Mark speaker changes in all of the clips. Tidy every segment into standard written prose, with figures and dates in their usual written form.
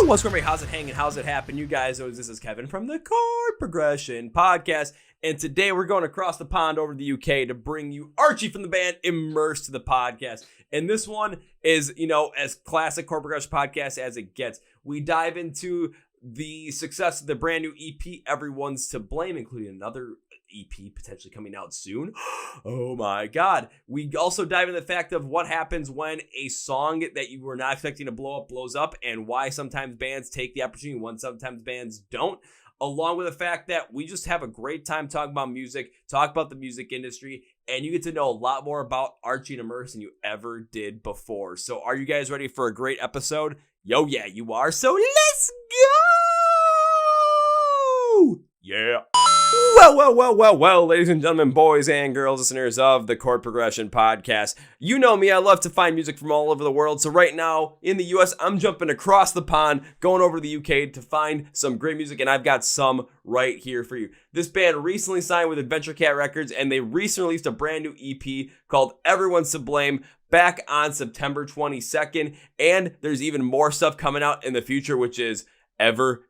Speaker 1: what's going on? How's it hanging? How's it happen? You guys know this is Kevin from the Chord Progression Podcast, and today we're going across the pond over to the UK to bring you Archie from the band Immerse to the podcast. And this one is, as classic Chord Progression podcast as it gets. We dive into the success of the brand new EP, Everyone's to Blame, including another EP potentially coming out soon. Oh my God. We also dive into the fact of what happens when a song that you were not expecting to blow up blows up, and why sometimes bands take the opportunity when sometimes bands don't, along with the fact that we just have a great time talking about music, talk about the music industry, and you get to know a lot more about Archie and Immerse than you ever did before. So are you guys ready for a great episode? Yo, yeah, you are. So let's go! Yeah. Well, ladies and gentlemen, boys and girls, listeners of the Chord Progression Podcast. You know me, I love to find music from all over the world. So right now, in the US, I'm jumping across the pond, going over to the UK to find some great music, and I've got some right here for you. This band recently signed with Adventure Cat Records, and they recently released a brand new EP called Everyone's to Blame, back on September 22nd, and there's even more stuff coming out in the future, which is ever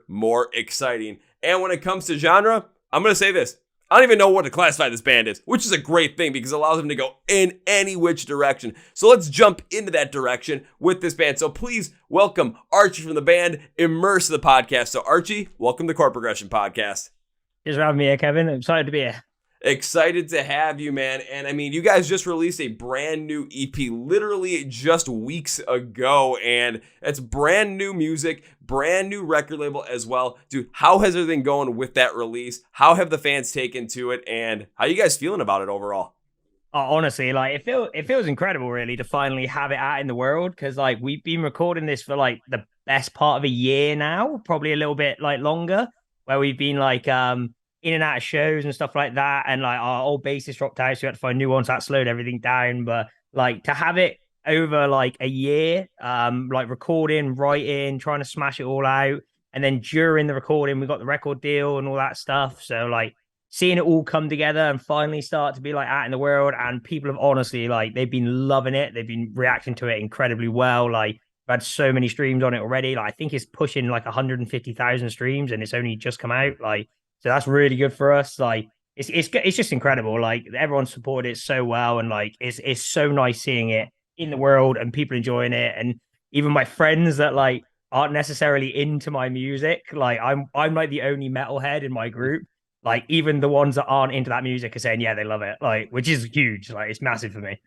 Speaker 1: more exciting. And when it comes to genre, I'm going to say this. I don't even know what to classify this band is, which is a great thing because it allows them to go in any which direction. So let's jump into that direction with this band. So please welcome Archie from the band Immerse to the podcast. So Archie, welcome to Chord Progression Podcast.
Speaker 2: Thanks for having me here, Kevin. I'm excited to be here.
Speaker 1: Excited to have you, man. And I mean, you guys just released a brand new EP literally just weeks ago, and it's brand new music, brand new record label as well. Dude, how has everything going with that release? How have the fans taken to it, and how are you guys feeling about it overall?
Speaker 2: Honestly, it feels incredible, really, to finally have it out in the world, because we've been recording this for the best part of a year now, probably a little bit longer, where we've been in and out of shows and stuff like that, and our old bassist dropped out, so we had to find new ones. That slowed everything down, but to have it over a year, recording, writing, trying to smash it all out, and then during the recording we got the record deal and all that stuff, so seeing it all come together and finally start to be out in the world, and people have honestly they've been loving it, they've been reacting to it incredibly well. We've had so many streams on it already. I think it's pushing 150,000 streams, and it's only just come out. So that's really good for us. It's just incredible. Everyone supported it so well, and it's so nice seeing it in the world and people enjoying it. And even my friends that aren't necessarily into my music, I'm the only metalhead in my group. Even the ones that aren't into that music are saying, yeah, they love it. Which is huge. It's massive for me.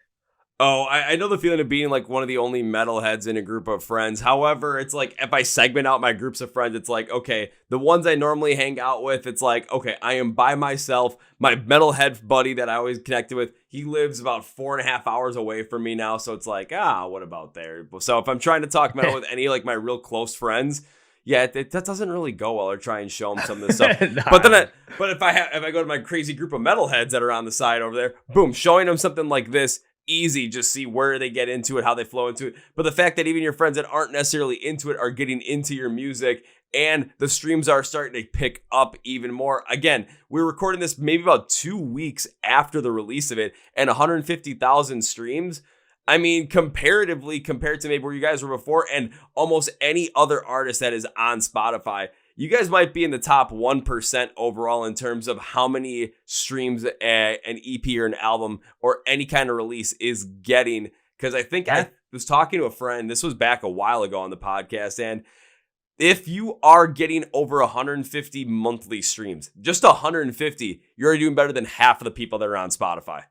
Speaker 1: Oh, I know the feeling of being one of the only metalheads in a group of friends. However, it's if I segment out my groups of friends, it's okay, the ones I normally hang out with, it's okay, I am by myself. My metalhead buddy that I always connected with, he lives about 4.5 hours away from me now. So it's what about there? So if I'm trying to talk metal with any my real close friends, yeah, that doesn't really go well, or try and show them some of this stuff. Nah. But if I go to my crazy group of metalheads that are on the side over there, boom, showing them something like this, easy, just see where they get into it, how they flow into it. But the fact that even your friends that aren't necessarily into it are getting into your music, and the streams are starting to pick up even more. Again, we're recording this maybe about 2 weeks after the release of it, and 150,000 streams. I mean, comparatively, compared to maybe where you guys were before, and almost any other artist that is on Spotify, you guys might be in the top 1% overall in terms of how many streams an EP or an album or any kind of release is getting. Because I think I was talking to a friend, this was back a while ago on the podcast, and if you are getting over 150 monthly streams, just 150, you're already doing better than half of the people that are on Spotify.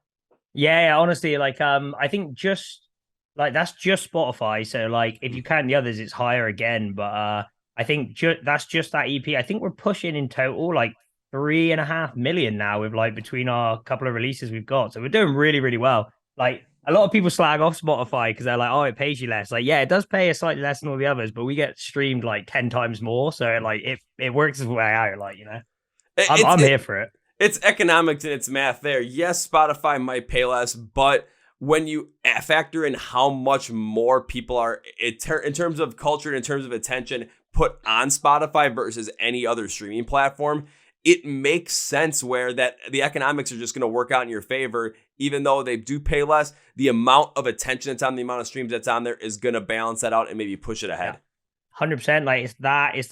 Speaker 2: Yeah, honestly, I think just that's just Spotify. So if you count the others, it's higher again. But I think that's just that EP. I think we're pushing in total 3.5 million now with between our couple of releases we've got. So we're doing really, really well. A lot of people slag off Spotify because they're oh, it pays you less. Yeah, it does pay us slightly less than all the others, but we get streamed 10 times more. So it works its way out. I'm here for it.
Speaker 1: It's economics and it's math there. Yes, Spotify might pay less, but when you factor in how much more people are in terms of culture and in terms of attention put on Spotify versus any other streaming platform, it makes sense where that the economics are just going to work out in your favor. Even though they do pay less, the amount of attention that's on, the amount of streams that's on there is going to balance that out and maybe push it ahead.
Speaker 2: 100%. Like it's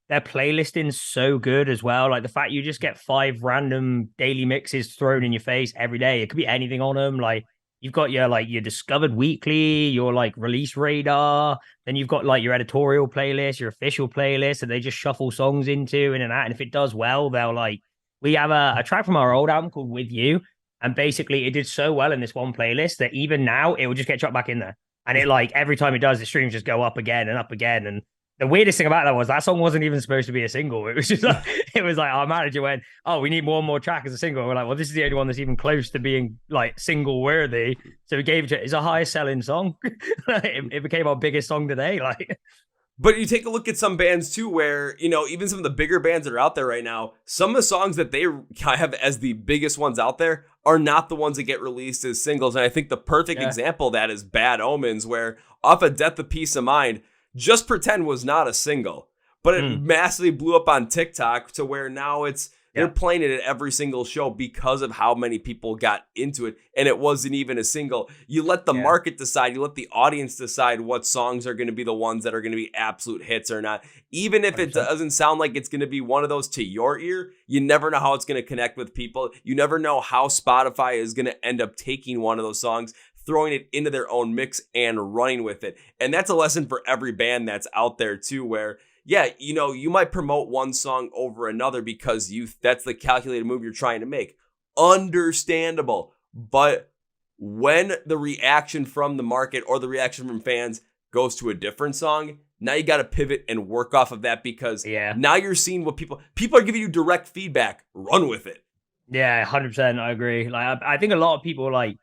Speaker 2: their playlisting's so good as well. Like the fact you just get 5 random daily mixes thrown in your face every day. It could be anything on them. Like you've got your discovered weekly, your like release radar. Then you've got like your editorial playlist, your official playlist that they just shuffle songs into in and out. And if it does well, they'll like we have a track from our old album called With You. And basically it did so well in this one playlist that even now it will just get chopped back in there. And it like every time it does, the streams just go up again and up again. And the weirdest thing about that was that song wasn't even supposed to be a single. It was just like it was like our manager went, "Oh, we need one more track as a single." We're like, "Well, this is the only one that's even close to being like single worthy." So we gave it to it's a high selling song. It became our biggest song today. Like,
Speaker 1: but you take a look at some bands too, where, you know, even some of the bigger bands that are out there right now, some of the songs that they have as the biggest ones out there are not the ones that get released as singles. And I think the perfect example of that is Bad Omens, where off of Death of Peace of Mind, Just Pretend was not a single, but it massively blew up on TikTok to where now they're playing it at every single show because of how many people got into it. And it wasn't even a single. You let the market decide, you let the audience decide what songs are going to be the ones that are going to be absolute hits or not. Even if it doesn't sound like it's going to be one of those to your ear, you never know how it's going to connect with people. You never know how Spotify is going to end up taking one of those songs, throwing it into their own mix and running with it. And that's a lesson for every band that's out there too, where, yeah, you know, you might promote one song over another because that's the calculated move you're trying to make. Understandable. But when the reaction from the market or the reaction from fans goes to a different song, now you got to pivot and work off of that because now you're seeing what people are giving you direct feedback. Run with it.
Speaker 2: Yeah, 100%. I agree. Like, I think a lot of people like,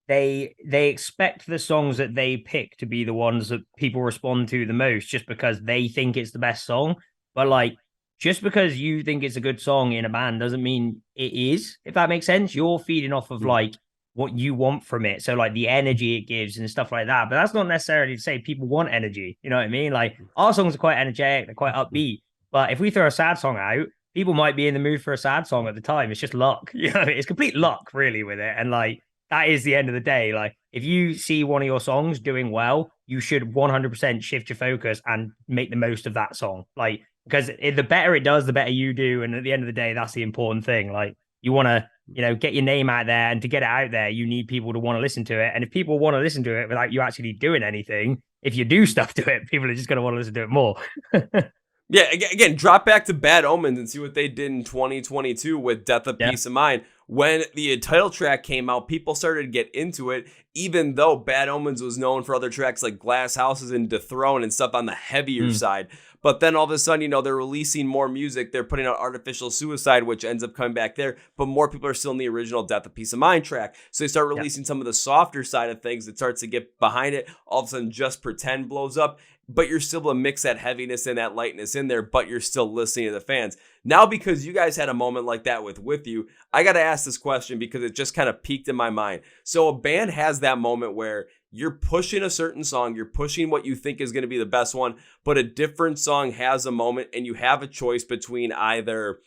Speaker 2: they expect the songs that they pick to be the ones that people respond to the most just because they think it's the best song. But like, just because you think it's a good song in a band doesn't mean it is, if that makes sense. You're feeding off of like what you want from it. So like the energy it gives and stuff like that. But that's not necessarily to say people want energy. You know what I mean? Like our songs are quite energetic, they're quite upbeat. But if we throw a sad song out, people might be in the mood for a sad song at the time. It's just luck. You know, it's complete luck really with it. And like, that is the end of the day. Like, if you see one of your songs doing well, you should 100% shift your focus and make the most of that song. Like, because the better it does, the better you do. And at the end of the day, that's the important thing. Like, you want to, you know, get your name out there. And to get it out there, you need people to want to listen to it. And if people want to listen to it without you actually doing anything, if you do stuff to it, people are just going to want to listen to it more.
Speaker 1: Yeah, again, drop back to Bad Omens and see what they did in 2022 with Death of Peace of Mind. When the title track came out, people started to get into it, even though Bad Omens was known for other tracks like Glass Houses and Dethrone and stuff on the heavier side. But then all of a sudden, you know, they're releasing more music. They're putting out Artificial Suicide, which ends up coming back there. But more people are still in the original Death of Peace of Mind track. So they start releasing some of the softer side of things. It starts to get behind it. All of a sudden, Just Pretend blows up. But you're still able to mix that heaviness and that lightness in there, but you're still listening to the fans. Now, because you guys had a moment like that with You, I got to ask this question because it just kind of peaked in my mind. So a band has that moment where you're pushing a certain song, you're pushing what you think is going to be the best one, but a different song has a moment and you have a choice between either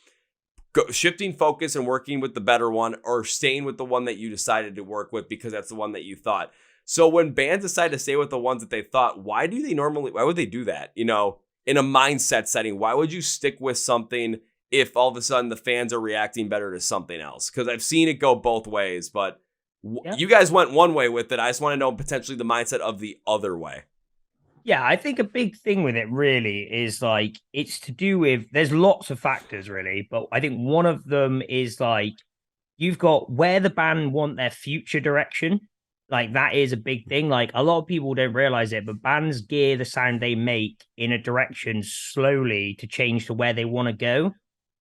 Speaker 1: shifting focus and working with the better one or staying with the one that you decided to work with because that's the one that you thought. So when bands decide to stay with the ones that they thought, why would they do that? You know, in a mindset setting, why would you stick with something if all of a sudden the fans are reacting better to something else? Because I've seen it go both ways, but you guys went one way with it. I just want to know potentially the mindset of the other way.
Speaker 2: Yeah, I think a big thing with it really is like, it's to do with, there's lots of factors really, but I think one of them is like, you've got where the band want their future direction. Like that is a big thing. Like a lot of people don't realize it, but bands gear the sound they make in a direction slowly to change to where they want to go.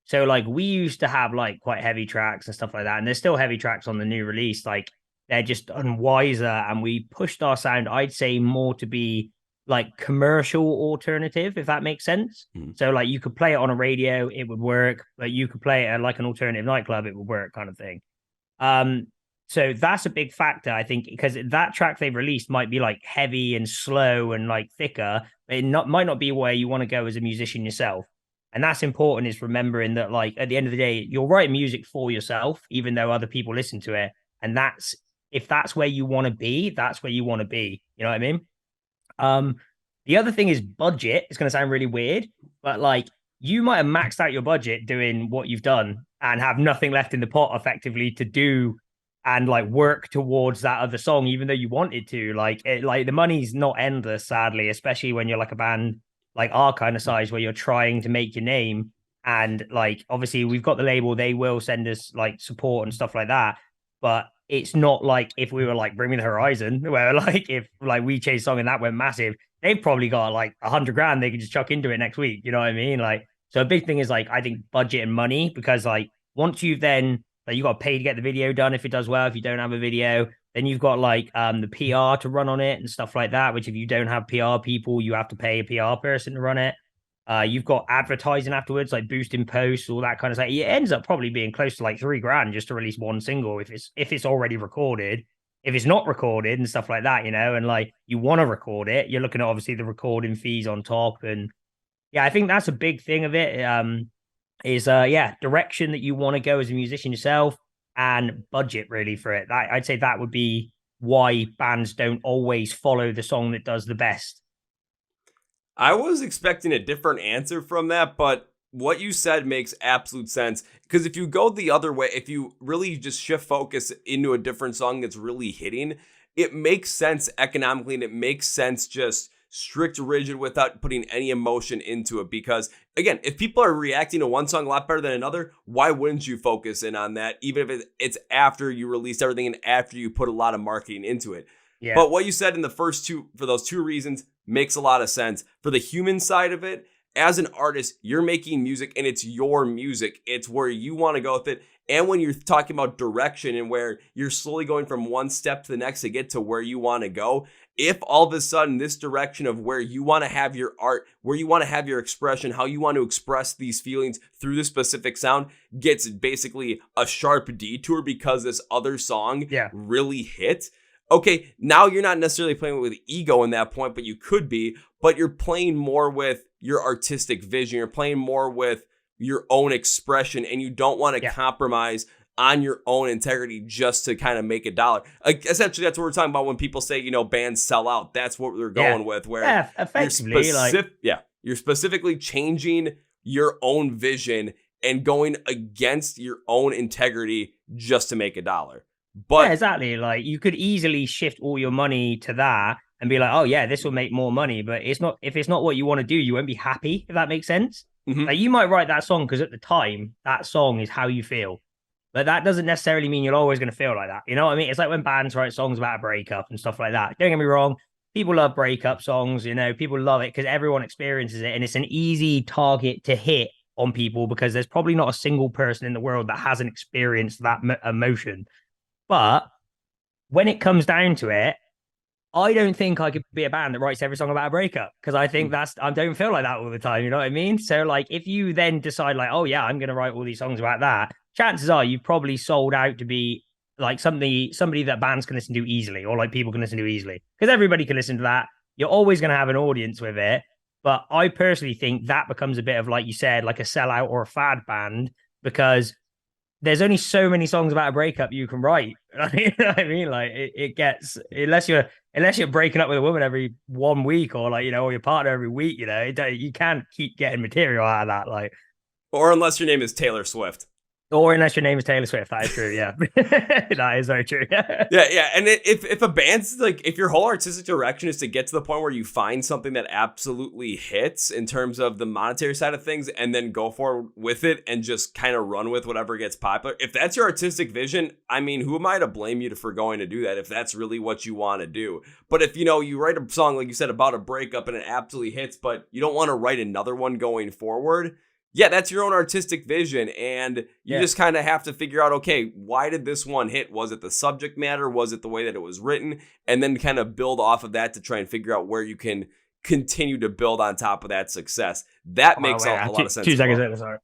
Speaker 2: So like we used to have like quite heavy tracks and stuff like that. And there's still heavy tracks on the new release. Like they're just unwiser. And we pushed our sound, I'd say, more to be like commercial alternative, if that makes sense. So like you could play it on a radio, it would work. But you could play it at like an alternative nightclub, it would work, kind of thing. So that's a big factor, I think, because that track they've released might be like heavy and slow and like thicker, but might not be where you want to go as a musician yourself. And that's important, is remembering that like at the end of the day, you're writing music for yourself, even though other people listen to it. And if that's where you want to be, that's where you want to be. You know what I mean? The other thing is budget. It's going to sound really weird, but like you might have maxed out your budget doing what you've done and have nothing left in the pot effectively to do and like work towards that other song, even though you wanted to. Like the money's not endless, sadly, especially when you're like a band like our kind of size where you're trying to make your name. And like obviously we've got the label, they will send us like support and stuff like that. But it's not like if we were like Bring Me the Horizon, where like if like we changed song and that went massive, they've probably got like 100 grand they can just chuck into it next week. You know what I mean? Like, so a big thing is like I think budget and money, because like once you've then like you got to pay to get the video done if it does well. If you don't have a video, then you've got like the PR to run on it and stuff like that. Which if you don't have PR people, you have to pay a PR person to run it. You've got advertising afterwards, like boosting posts, all that kind of stuff. It ends up probably being close to like 3 grand just to release one single if it's already recorded. If it's not recorded and stuff like that, you know, and like you want to record it, you're looking at obviously the recording fees on top. And yeah, I think that's a big thing of it. Is yeah, direction that you want to go as a musician yourself and budget really for it. I'd say that would be why bands don't always follow the song that does the best.
Speaker 1: I was expecting a different answer from that, but what you said makes absolute sense. Because if you go the other way, if you really just shift focus into a different song that's really hitting, it makes sense economically and it makes sense just strict rigid without putting any emotion into it. Because again, if people are reacting to one song a lot better than another, why wouldn't you focus in on that, even if it's after you released everything and after you put a lot of marketing into it? Yeah. But what you said in the first two, for those two reasons, makes a lot of sense. For the human side of it, as an artist, you're making music and it's your music. It's where you want to go with it. And when you're talking about direction and where you're slowly going from one step to the next to get to where you want to go, if all of a sudden this direction of where you want to have your art, where you want to have your expression, how you want to express these feelings through this specific sound gets basically a sharp detour because this other song really hit, okay, now you're not necessarily playing with ego in that point, but you could be, but you're playing more with your artistic vision. You're playing more with your own expression, and you don't want to compromise on your own integrity just to kind of make a dollar. Like, essentially, that's what we're talking about when people say, you know, bands sell out. That's what they're going with, where
Speaker 2: effectively,
Speaker 1: you're specifically changing your own vision and going against your own integrity just to make a dollar. But
Speaker 2: yeah, exactly. Like you could easily shift all your money to that and be like, oh yeah, this will make more money. But it's not, if it's not what you want to do, you won't be happy, if that makes sense. Mm-hmm. Like you might write that song because at the time that song is how you feel. But that doesn't necessarily mean you're always going to feel like that. You know what I mean? It's like when bands write songs about a breakup and stuff like that. Don't get me wrong. People love breakup songs, you know, people love it because everyone experiences it. And it's an easy target to hit on people because there's probably not a single person in the world that hasn't experienced that emotion. But when it comes down to it, I don't think I could be a band that writes every song about a breakup because I think I don't feel like that all the time. You know what I mean? So like, if you then decide like, oh yeah, I'm going to write all these songs about that, chances are you've probably sold out to be like somebody that bands can listen to easily, or like people can listen to easily, because everybody can listen to that. You're always going to have an audience with it. But I personally think that becomes a bit of, like you said, like a sellout or a fad band, because there's only so many songs about a breakup you can write. You know what I mean? Like it gets, unless you're breaking up with a woman every 1 week, or like, you know, or your partner every week, you know, you can't keep getting material out of that. Like,
Speaker 1: or unless your name is Taylor Swift.
Speaker 2: Or unless your name is Taylor Swift. That is true, yeah. That is very true.
Speaker 1: yeah. And if a band's like, if your whole artistic direction is to get to the point where you find something that absolutely hits in terms of the monetary side of things and then go forward with it and just kind of run with whatever gets popular, if that's your artistic vision, I mean, who am I to blame you for going to do that if that's really what you want to do? But if, you know, you write a song, like you said, about a breakup and it absolutely hits, but you don't want to write another one going forward, yeah, that's your own artistic vision, and you just kind of have to figure out, okay, why did this one hit? Was it the subject matter? Was it the way that it was written? And then kind of build off of that to try and figure out where you can continue to build on top of that success. That makes a lot of sense.
Speaker 2: 2 seconds later, sorry.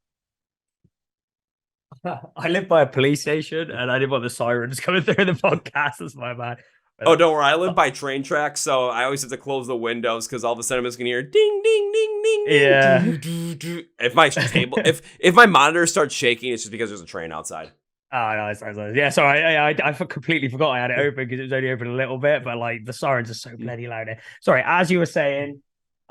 Speaker 2: I live by a police station, and I didn't want the sirens coming through the podcast. That's my bad.
Speaker 1: Oh, don't worry. I live by train tracks, so I always have to close the windows because all of a sudden I'm just gonna hear ding, ding, ding, ding.
Speaker 2: Yeah.
Speaker 1: If my table, if my monitor starts shaking, it's just because there's a train outside.
Speaker 2: Oh no, it's yeah. Sorry, I completely forgot I had it open because it was only open a little bit, but like the sirens are so bloody loud. Sorry, as you were saying,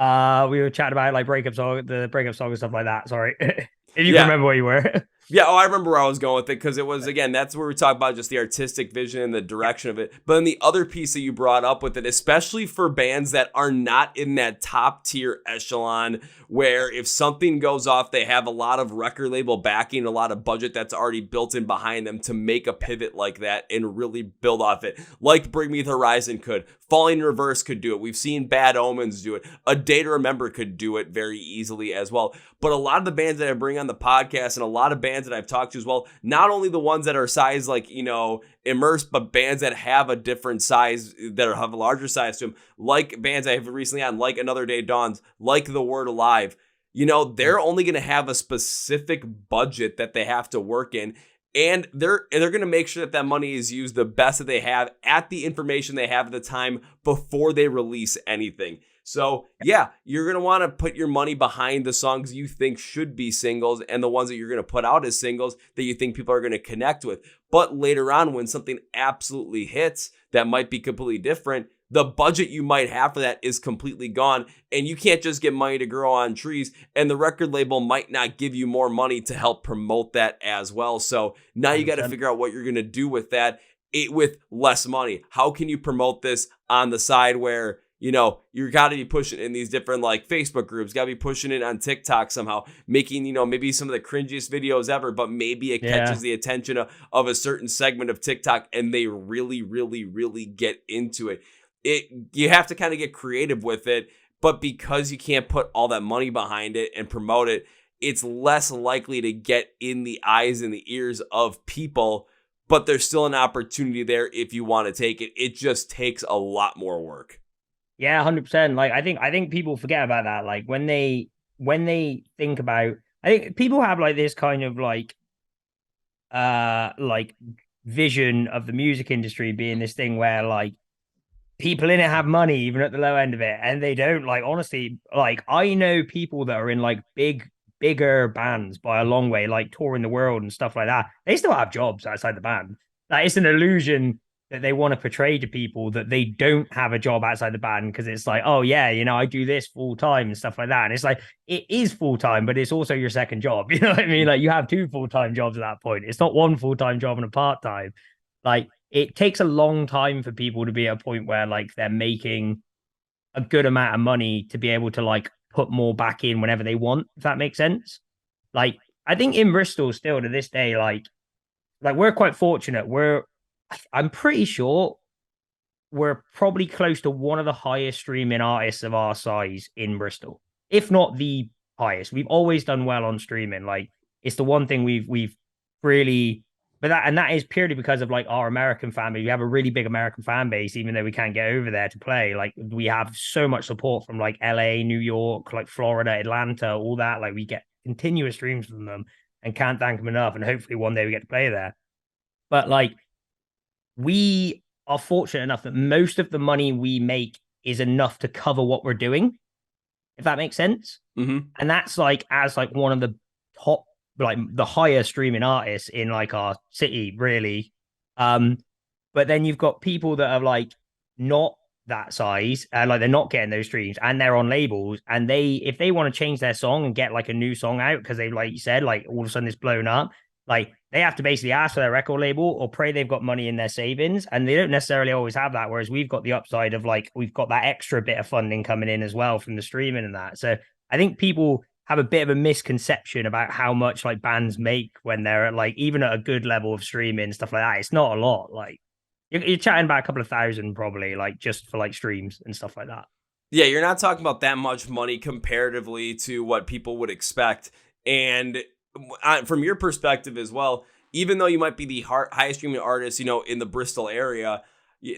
Speaker 2: We were chatting about like the breakup song and stuff like that. Sorry. If you can
Speaker 1: Yeah.
Speaker 2: remember where you were.
Speaker 1: Yeah, I remember where I was going with it because it was, again, that's where we talk about just the artistic vision and the direction of it. But then the other piece that you brought up with it, especially for bands that are not in that top tier echelon, where if something goes off, they have a lot of record label backing, a lot of budget that's already built in behind them to make a pivot like that and really build off it. Like Bring Me the Horizon could. Falling in Reverse could do it. We've seen Bad Omens do it. A Day to Remember could do it very easily as well. But a lot of the bands that I bring on the podcast and a lot of bands that I've talked to as well, not only the ones that are size like, Immerse, but bands that have a different size, that have a larger size to them, like bands I have recently on, like Another Day Dawns, like The Word Alive. They're only going to have a specific budget that they have to work in. And they're going to make sure that money is used the best that they have at the information they have at the time before they release anything. So, yeah, you're going to want to put your money behind the songs you think should be singles and the ones that you're going to put out as singles that you think people are going to connect with. But later on, when something absolutely hits that might be completely different, the budget you might have for that is completely gone, and you can't just get money to grow on trees, and the record label might not give you more money to help promote that as well. So now you got to figure out what you're going to do with that with less money. How can you promote this on the side where, you got to be pushing in these different like Facebook groups, got to be pushing it on TikTok somehow, making, maybe some of the cringiest videos ever, but maybe it catches the attention of a certain segment of TikTok and they really, really, really get into it. You have to kind of get creative with it, but because you can't put all that money behind it and promote it, it's less likely to get in the eyes and the ears of people, but there's still an opportunity there if you want to take it. It just takes a lot more work.
Speaker 2: Yeah, 100%. Like I think people forget about that. Like when they think about, I think people have like this kind of like vision of the music industry being this thing where like people in it have money even at the low end of it, and they don't. Like honestly, like I know people that are in like bigger bands by a long way, like touring the world and stuff like that. They still have jobs outside the band. Like it's an illusion that they want to portray to people that they don't have a job outside the band, because it's like, oh yeah, I do this full time and stuff like that. And it's like, it is full time, but it's also your second job. You know what I mean? Like you have 2 full-time jobs at that point. It's not 1 full-time job and a part-time. Like it takes a long time for people to be at a point where like they're making a good amount of money to be able to like put more back in whenever they want, if that makes sense. Like I think in Bristol still to this day, like we're quite fortunate. I'm pretty sure we're probably close to one of the highest streaming artists of our size in Bristol, if not the highest. We've always done well on streaming. Like it's the one thing we've really, but that is purely because of like our American fan base. We have a really big American fan base, even though we can't get over there to play. Like we have so much support from like LA, New York, like Florida, Atlanta, all that. Like we get continuous streams from them and can't thank them enough. And hopefully one day we get to play there. But like, we are fortunate enough that most of the money we make is enough to cover what we're doing, if that makes sense.
Speaker 1: Mm-hmm.
Speaker 2: And that's like as like one of the top, like the highest streaming artists in like our city, really. But then you've got people that are like not that size, like they're not getting those streams, and they're on labels, and if they want to change their song and get like a new song out because they, like you said, like all of a sudden it's blown up, like they have to basically ask for their record label or pray they've got money in their savings, and they don't necessarily always have that. Whereas we've got the upside of like, we've got that extra bit of funding coming in as well from the streaming and that. So I think people have a bit of a misconception about how much like bands make when they're at like, even at a good level of streaming, stuff like that. It's not a lot. Like you're chatting about a couple of thousand probably, like just for like streams and stuff like that.
Speaker 1: Yeah, you're not talking about that much money comparatively to what people would expect. And from your perspective as well, even though you might be the highest streaming artist, in the Bristol area,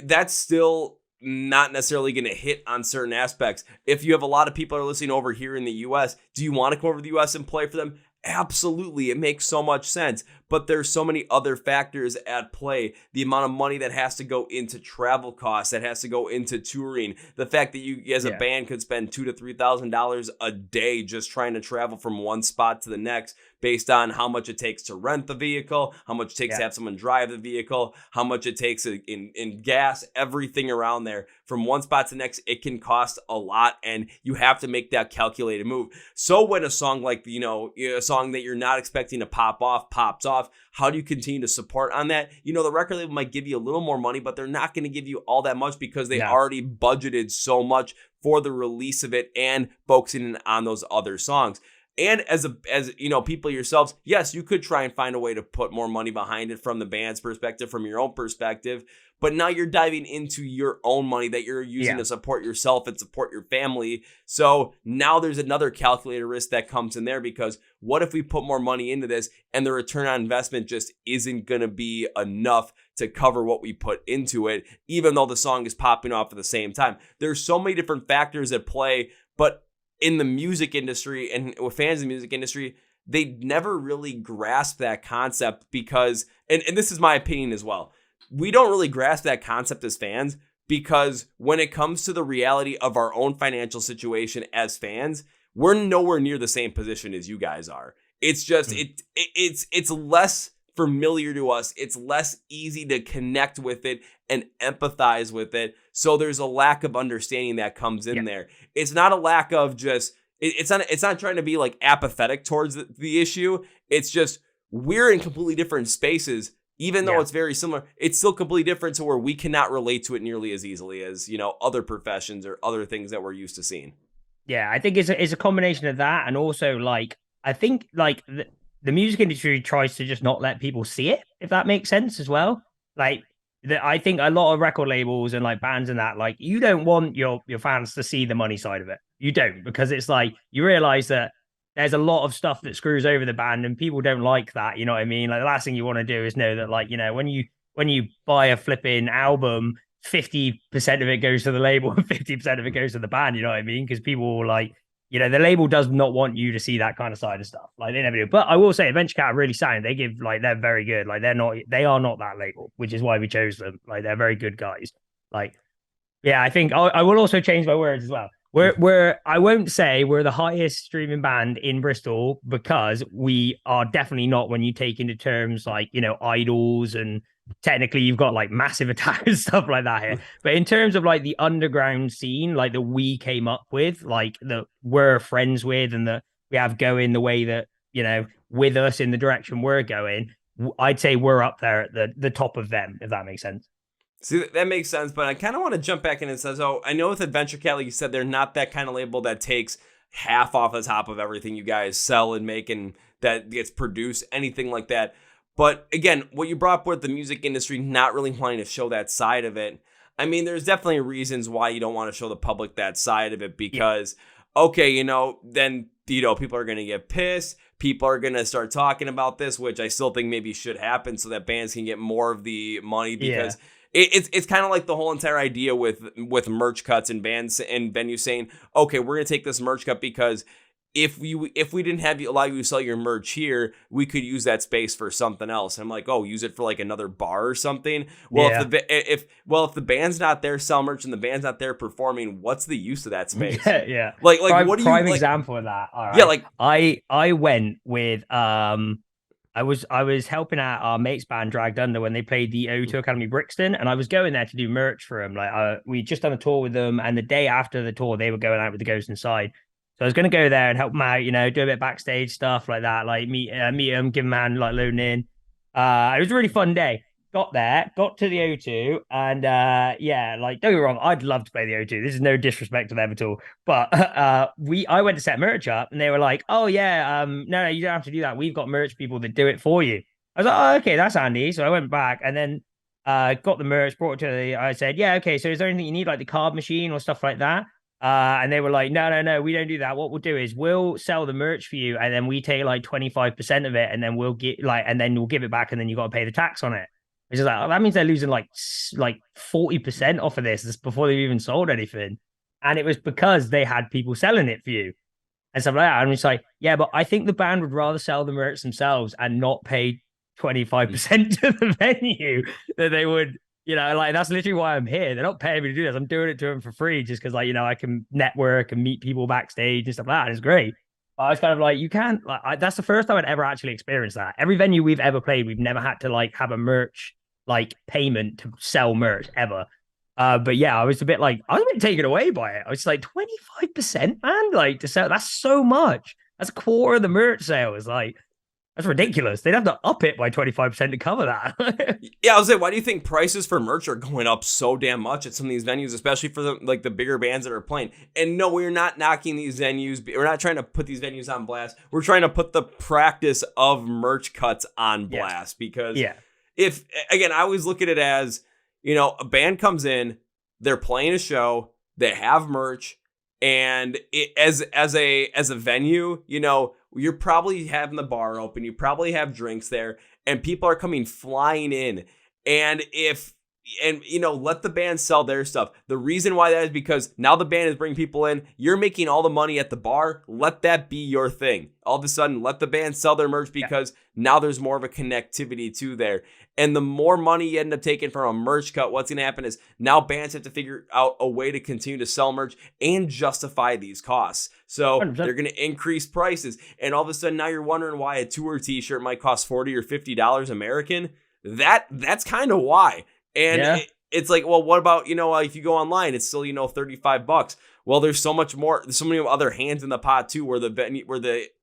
Speaker 1: that's still not necessarily going to hit on certain aspects. If you have a lot of people that are listening over here in the US, do you want to come over to the US and play for them? Absolutely. It makes so much sense. but there's so many other factors at play. The amount of money that has to go into travel costs, that has to go into touring, the fact that you as a band could spend $2,000 to $3,000 a day just trying to travel from one spot to the next, based on how much it takes to rent the vehicle, how much it takes to have someone drive the vehicle, how much it takes in gas, everything around there. From one spot to the next, it can cost a lot, and you have to make that calculated move. So when a song like, a song that you're not expecting to pop off, pops off, how do you continue to support on that? The record label might give you a little more money, but they're not going to give you all that much because they already budgeted so much for the release of it and focusing in on those other songs. And as people yourselves, yes, you could try and find a way to put more money behind it from the band's perspective, from your own perspective. But now you're diving into your own money that you're using to support yourself and support your family. So now there's another calculated risk that comes in there, because what if we put more money into this and the return on investment just isn't going to be enough to cover what we put into it, even though the song is popping off at the same time? There's so many different factors at play, but in the music industry and with fans in the music industry, they never really grasp that concept because, and this is my opinion as well, we don't really grasp that concept as fans, because when it comes to the reality of our own financial situation as fans, we're nowhere near the same position as you guys are. It's just, it's less familiar to us. It's less easy to connect with it and empathize with it. So there's a lack of understanding that comes in there. It's not a lack of just, it's not trying to be like apathetic towards the issue. It's just, we're in completely different spaces. Even though it's very similar, it's still completely different to where we cannot relate to it nearly as easily as, other professions or other things that we're used to seeing.
Speaker 2: Yeah, I think it's a combination of that. And also, I think the music industry tries to just not let people see it, if that makes sense as well. I think a lot of record labels and bands and that, you don't want your fans to see the money side of it. You don't, because it's you realize that there's a lot of stuff that screws over the band and people don't like that. You know what I mean? The last thing you want to do is know that, when you buy a flipping album, 50% of it goes to the label and 50% of it goes to the band. You know what I mean? Because people will the label does not want you to see that kind of side of stuff. They never do. But I will say, Adventure Cat are really sound. They give they're very good. They are not that label, which is why we chose them. They're very good guys. I think I will also change my words as well. I won't say we're the highest streaming band in Bristol, because we are definitely not, when you take into terms idols, and technically you've got Massive Attack and stuff like that here. But in terms of the underground scene, that we came up with, that we're friends with, and that we have going the way that, with us in the direction we're going, I'd say we're up there at the top of them, if that makes sense.
Speaker 1: See, that makes sense, but I kind of want to jump back in and say, so I know with Adventure Cat, like you said, they're not that kind of label that takes half off the top of everything you guys sell and make and that gets produced, anything like that. But again, what you brought up with the music industry not really wanting to show that side of it, I mean, there's definitely reasons why you don't want to show the public that side of it, because, then, people are going to get pissed. People are going to start talking about this, which I still think maybe should happen so that bands can get more of the money, because it's kind of like the whole entire idea with merch cuts and bands and venues saying, okay, we're going to take this merch cut because if we didn't allow you to sell your merch here, we could use that space for something else. And I'm like, use it for another bar or something. Well, if the band's not there selling merch and the band's not there performing, what's the use of that space?
Speaker 2: Yeah.
Speaker 1: What do you
Speaker 2: prime example of that? All right.
Speaker 1: Yeah,
Speaker 2: I went with I was helping out our mates band Dragged Under when they played the O2 Academy Brixton, and I was going there to do merch for them. We just done a tour with them, and the day after the tour, they were going out with the Ghost Inside. So I was going to go there and help them out, do a bit of backstage stuff like that, meet them, give them a hand, loan in. It was a really fun day. Got there, got to the O2, and don't get me wrong, I'd love to play the O2. This is no disrespect to them at all, but I went to set merch up, and they were like, "Oh yeah, no, you don't have to do that. We've got merch people that do it for you." I was like, "Oh, okay, that's handy." So I went back and then got the merch, brought it to I said, "Yeah, okay. So is there anything you need, like the card machine or stuff like that?" And they were like, no, we don't do that. What we'll do is we'll sell the merch for you, and then we take 25% of it, and then we'll get and then we'll give it back, and then you got to pay the tax on it. Which is that means they're losing 40% off of this before they've even sold anything. And it was because they had people selling it for you and stuff like that. And it's yeah, but I think the band would rather sell the merch themselves and not pay 25% to the venue that they would, like that's literally why I'm here. They're not paying me to do this. I'm doing it to them for free just because, like, I can network and meet people backstage and stuff like that. And it's great. But I was kind of like, you can't, like, that's the first time I'd ever actually experienced that. Every venue we've ever played, we've never had to like have a merch like payment to sell merch ever. But yeah, I was a bit taken away by it. I was like, 25%, man, like to sell, that's so much. That's a quarter of the merch sales. Like, that's ridiculous. They'd have to up it by 25% to cover that.
Speaker 1: Yeah, I was like, why do you think prices for merch are going up so damn much at some of these venues, especially for the bigger bands that are playing? And no, we're not knocking these venues. We're not trying to put these venues on blast. We're trying to put the practice of merch cuts on blast because if, again, I always look at it as, a band comes in, they're playing a show, they have merch, and as a venue, you're probably having the bar open, you probably have drinks there, and people are coming flying in. And let the band sell their stuff. The reason why that is because now the band is bringing people in. You're making all the money at the bar. Let that be your thing. All of a sudden, let the band sell their merch because now there's more of a connectivity to there. And the more money you end up taking from a merch cut, what's going to happen is now bands have to figure out a way to continue to sell merch and justify these costs. So 100%. They're going to increase prices. And all of a sudden, now you're wondering why a tour t-shirt might cost $40 or $50 American. That's kind of why. And it's like, well, what about, if you go online, it's still, $35. Well, there's so much more. There's so many other hands in the pot too, where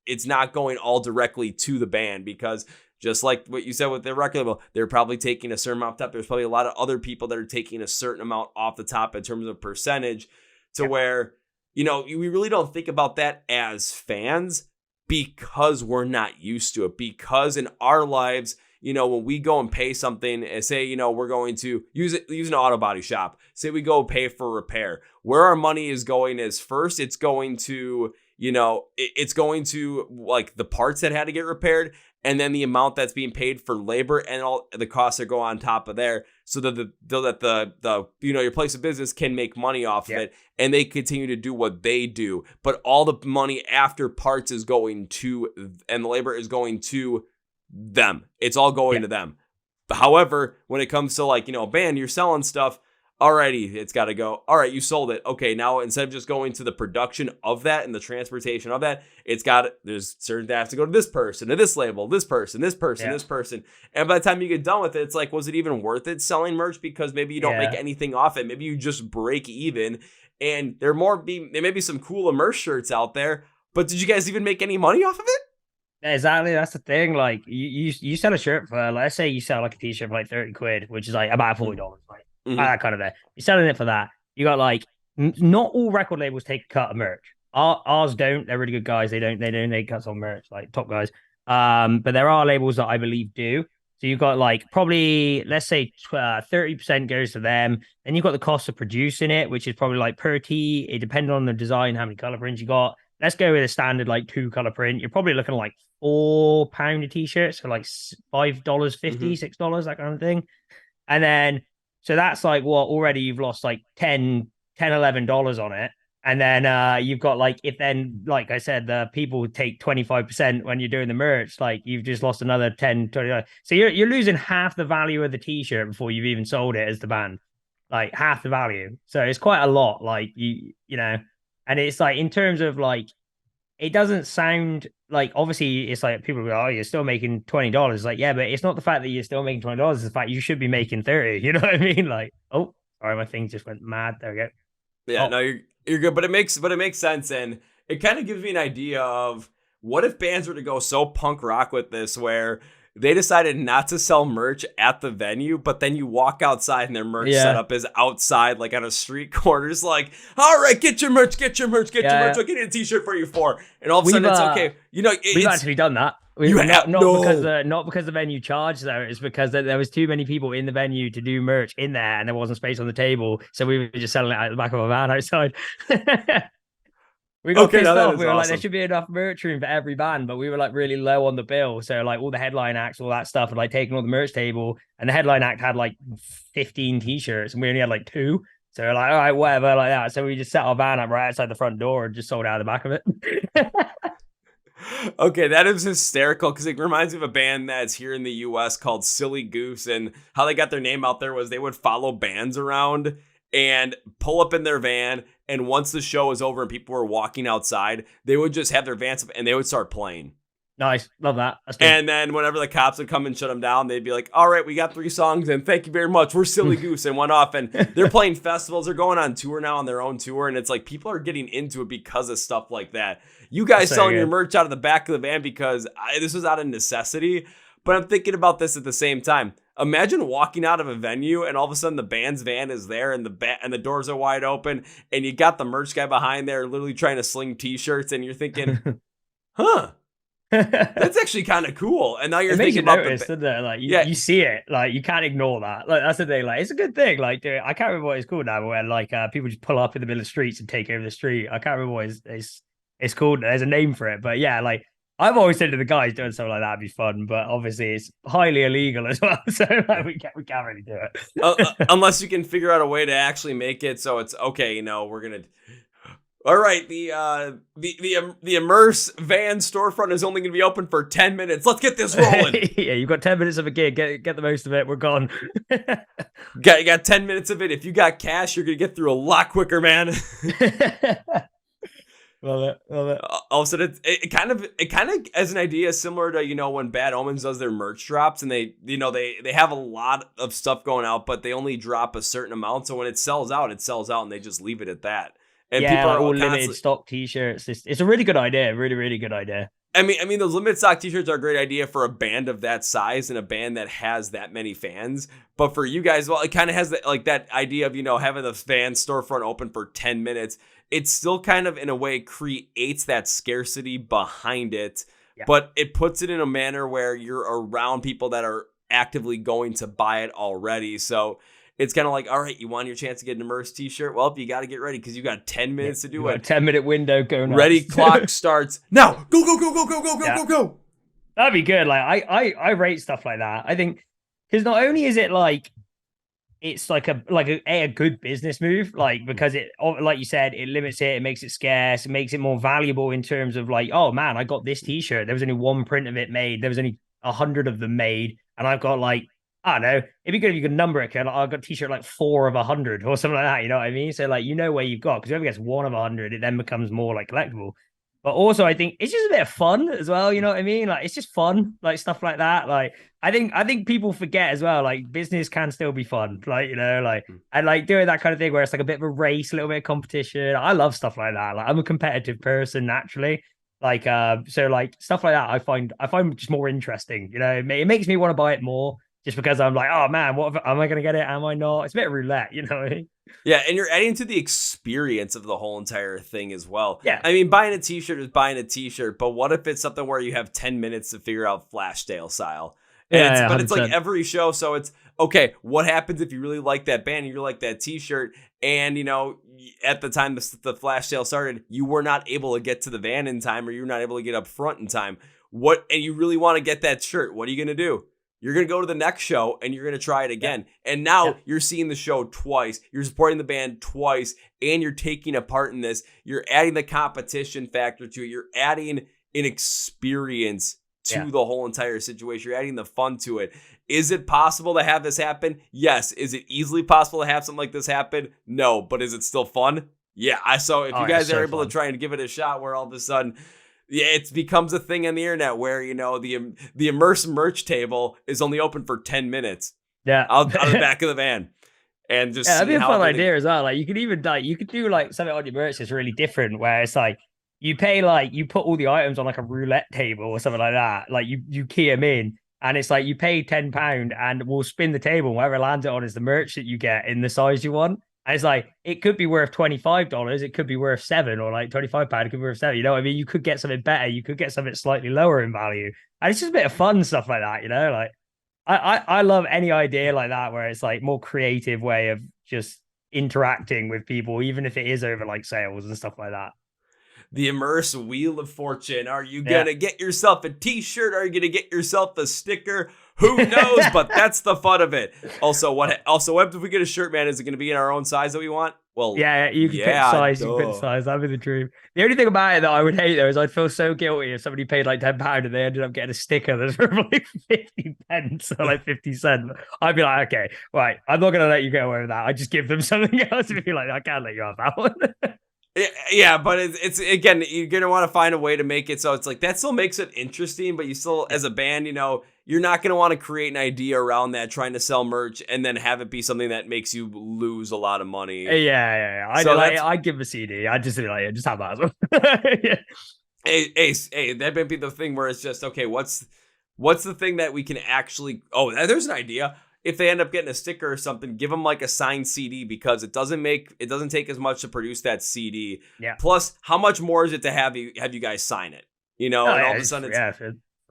Speaker 1: it's not going all directly to the band, because just like what you said with the record label, they're probably taking a certain amount off the top. There's probably a lot of other people that are taking a certain amount off the top in terms of percentage to where, we really don't think about that as fans because we're not used to it. Because in our lives, when we go and pay something and say, we're going to use an auto body shop, say we go pay for repair, where our money is going is first, it's going to, it's going to like the parts that had to get repaired, and then the amount that's being paid for labor and all the costs that go on top of there, so that the your place of business can make money off of it, and they continue to do what they do. But all the money after parts is going to, and the labor is going to them. It's all going to them. However, when it comes to a band, you're selling stuff. Alrighty, it's got to go. All right, you sold it. Okay, now instead of just going to the production of that and the transportation of that, there's certain that have to go to this person, to this label, this person, this person, this person. And by the time you get done with it, it's like, was it even worth it selling merch? Because maybe you don't make anything off it. Maybe you just break even. And there may be some cool Immerse shirts out there, but did you guys even make any money off of it?
Speaker 2: Exactly, that's the thing. Like you sell a shirt for, let's say you sell like a t-shirt for like 30 quid, which is like about $40, like that kind of there. You're selling it for that. You got like not all record labels take a cut of merch. Ours don't. They're really good guys. They don't make cuts on merch, like top guys. But there are labels that I believe do. So you've got like probably, let's say 30% goes to them. Then you've got the cost of producing it, which is probably like per tee. It depends on the design, how many color prints you got. Let's go with a standard like 2 color print. You're probably looking at like £4 a t-shirt, so like $5.50, $6, that kind of thing. And then so that's like what already you've lost like $11 on it. And then you've got like, if then, like I said, the people take 25% when you're doing the merch, like you've just lost another 10, 20. So you're losing half the value of the t-shirt before you've even sold it as the band, like half the value. So it's quite a lot, like and it's like, in terms of like, it doesn't sound like, obviously it's like people go, oh, you're still making $20. It's like, yeah, but it's not the fact that you're still making $20. It's the fact you should be making 30. You know what I mean? Like, oh, sorry, my thing just went mad. There we go.
Speaker 1: Yeah, no, you're good, but it makes sense, and it kind of gives me an idea of what if bands were to go so punk rock with this, where they decided not to sell merch at the venue, but then you walk outside and their merch setup is outside, like on a street corner. It's like, all right, get your merch, get your merch. I'll get a t-shirt for you for. And all of a sudden it's okay.
Speaker 2: We've actually done that. Not because the venue charged though. It's because there was too many people in the venue to do merch in there, and there wasn't space on the table, so we were just selling it out the back of a van outside. We got pissed off. We were like, there should be enough merch room for every band, but we were like really low on the bill. So like all the headline acts, all that stuff, had like taken all the merch table, and the headline act had like 15 t-shirts, and we only had like 2. So we're like, all right, whatever, like that. So we just set our van up right outside the front door and just sold out of the back of it.
Speaker 1: Okay, that is hysterical because it reminds me of a band that's here in the US called Silly Goose. And how they got their name out there was they would follow bands around and pull up in their van. And once the show was over and people were walking outside, they would just have their vans up and they would start playing.
Speaker 2: Nice. Love that. That's good.
Speaker 1: And then whenever the cops would come and shut them down, they'd be like, all right, we got 3 songs and thank you very much. We're Silly Goose, and went off. And they're playing festivals. They're going on tour now on their own tour. And it's like people are getting into it because of stuff like that. You guys selling your merch out of the back of the van because this was out of necessity. But I'm thinking about this at the same time. Imagine walking out of a venue and all of a sudden the band's van is there and the doors are wide open and you got the merch guy behind there literally trying to sling t-shirts and you're thinking, huh? That's actually kind of cool. And now you're thinking about
Speaker 2: notice, doesn't it? Like you see it, like you can't ignore that. Like that's the thing. Like it's a good thing. Like dude, I can't remember what it's called now, but when like people just pull up in the middle of the streets and take over the street. I can't remember what it's called. There's a name for it, but yeah, like I've always said to the guys doing something like that would be fun, but obviously it's highly illegal as well. So like we can't really do it
Speaker 1: unless you can figure out a way to actually make it so it's okay. You know, we're gonna. All right, the Immerse van storefront is only going to be open for 10 minutes. Let's get this rolling.
Speaker 2: Yeah, you've got 10 minutes of a gig. Get the most of it. We're gone.
Speaker 1: You got 10 minutes of it. If you got cash, you're going to get through a lot quicker, man.
Speaker 2: Love it.
Speaker 1: All of a sudden, it kind of as an idea similar to, you know, when Bad Omens does their merch drops and they have a lot of stuff going out, but they only drop a certain amount. So when it sells out and they just leave it at that. And
Speaker 2: yeah,
Speaker 1: people are
Speaker 2: all limited stock t-shirts. It's a really good idea. Really, really good idea.
Speaker 1: I mean, those limited stock t-shirts are a great idea for a band of that size and a band that has that many fans. But for you guys, well, it kind of has that idea of, you know, having the fan storefront open for 10 minutes. It still kind of, in a way, creates that scarcity behind it. Yeah. But it puts it in a manner where you're around people that are actively going to buy it already. So it's kind of like, all right, you want your chance to get an Immerse t-shirt? Well, you got to get ready because you got 10 minutes to do it.
Speaker 2: A 10-minute window going.
Speaker 1: Ready, clock starts now. Go.
Speaker 2: That'd be good. Like I rate stuff like that. I think because not only is it like it's like a good business move, like because it, like you said, it limits it makes it scarce, it makes it more valuable in terms of like, oh man, I got this t-shirt. There was only one print of it made. There was only 100 of them made, and I've got like, I don't know, it'd be good if you could number it. I've got a t-shirt like 4 of 100 or something like that. You know what I mean? So like, you know where you've got, because whoever gets 1 of 100, it then becomes more like collectible. But also, I think it's just a bit of fun as well. You know what I mean? Like, it's just fun, like stuff like that. Like, I think people forget as well. Like, business can still be fun. Like, you know, like and like doing that kind of thing where it's like a bit of a race, a little bit of competition. I love stuff like that. Like, I'm a competitive person naturally. Like, so like stuff like that, I find just more interesting. You know, it makes me want to buy it more. Just because I'm like, oh man, am I going to get it? Am I not? It's a bit of roulette, you know what I mean?
Speaker 1: Yeah, and you're adding to the experience of the whole entire thing as well.
Speaker 2: Yeah.
Speaker 1: I mean, buying a t-shirt is buying a t-shirt, but what if it's something where you have 10 minutes to figure out flash sale style? And but it's like every show, so it's, okay, what happens if you really like that band and you like that t-shirt, and, you know, at the time the flash sale started, you were not able to get to the van in time, or you were not able to get up front in time. And you really want to get that shirt, what are you going to do? You're going to go to the next show and you're going to try it again. Yeah. And now you're seeing the show twice. You're supporting the band twice, and you're taking a part in this. You're adding the competition factor to it. You're adding an experience to the whole entire situation. You're adding the fun to it. Is it possible to have this happen? Yes. Is it easily possible to have something like this happen? No. But is it still fun? Yeah. So if you guys are able to try and give it a shot, where all of a sudden, it becomes a thing on the internet where, you know, the Immerse merch table is only open for 10 minutes.
Speaker 2: Yeah.
Speaker 1: Out of the back of the van. And just
Speaker 2: that'd be a fun idea as well. Like, you could even you could do like something on your merch that's really different, where it's like you pay, like you put all the items on like a roulette table or something like that. Like you key them in, and it's like you pay £10 and we'll spin the table, and whatever lands it on is the merch that you get in the size you want. And it's like, it could be worth $25, it could be worth $7, or like £25, it could be worth $7. You know what I mean? You could get something better, you could get something slightly lower in value. And it's just a bit of fun stuff like that, you know? Like, I love any idea like that where it's like more creative way of just interacting with people, even if it is over like sales and stuff like that.
Speaker 1: The Immerse Wheel of Fortune. Are you going to get yourself a t-shirt? Are you going to get yourself a sticker? Who knows? But that's the fun of it. Also, what if we get a shirt, man? Is it going to be in our own size that we want? Well,
Speaker 2: Yeah, you can
Speaker 1: yeah,
Speaker 2: criticize, you can
Speaker 1: duh.
Speaker 2: criticize. That'd be the dream. The only thing about it that I would hate though is I'd feel so guilty if somebody paid like £10 and they ended up getting a sticker that's for like 50 pence or like 50 cents. I'd be like, okay, right, I'm not gonna let you get away with that. I just give them something else and be like, I can't let you have that one.
Speaker 1: Yeah, but it's again, you're gonna want to find a way to make it so it's like that still makes it interesting, but you still, as a band, you're not gonna want to create an idea around that trying to sell merch and then have it be something that makes you lose a lot of money.
Speaker 2: Yeah. I'd give a CD. I'd just be like, just have that as well. Yeah.
Speaker 1: Hey, that might be the thing where it's just okay. What's the thing that we can actually? Oh, there's an idea. If they end up getting a sticker or something, give them like a signed CD because it doesn't take as much to produce that CD.
Speaker 2: Yeah.
Speaker 1: Plus, how much more is it to have you guys sign it? And all of a sudden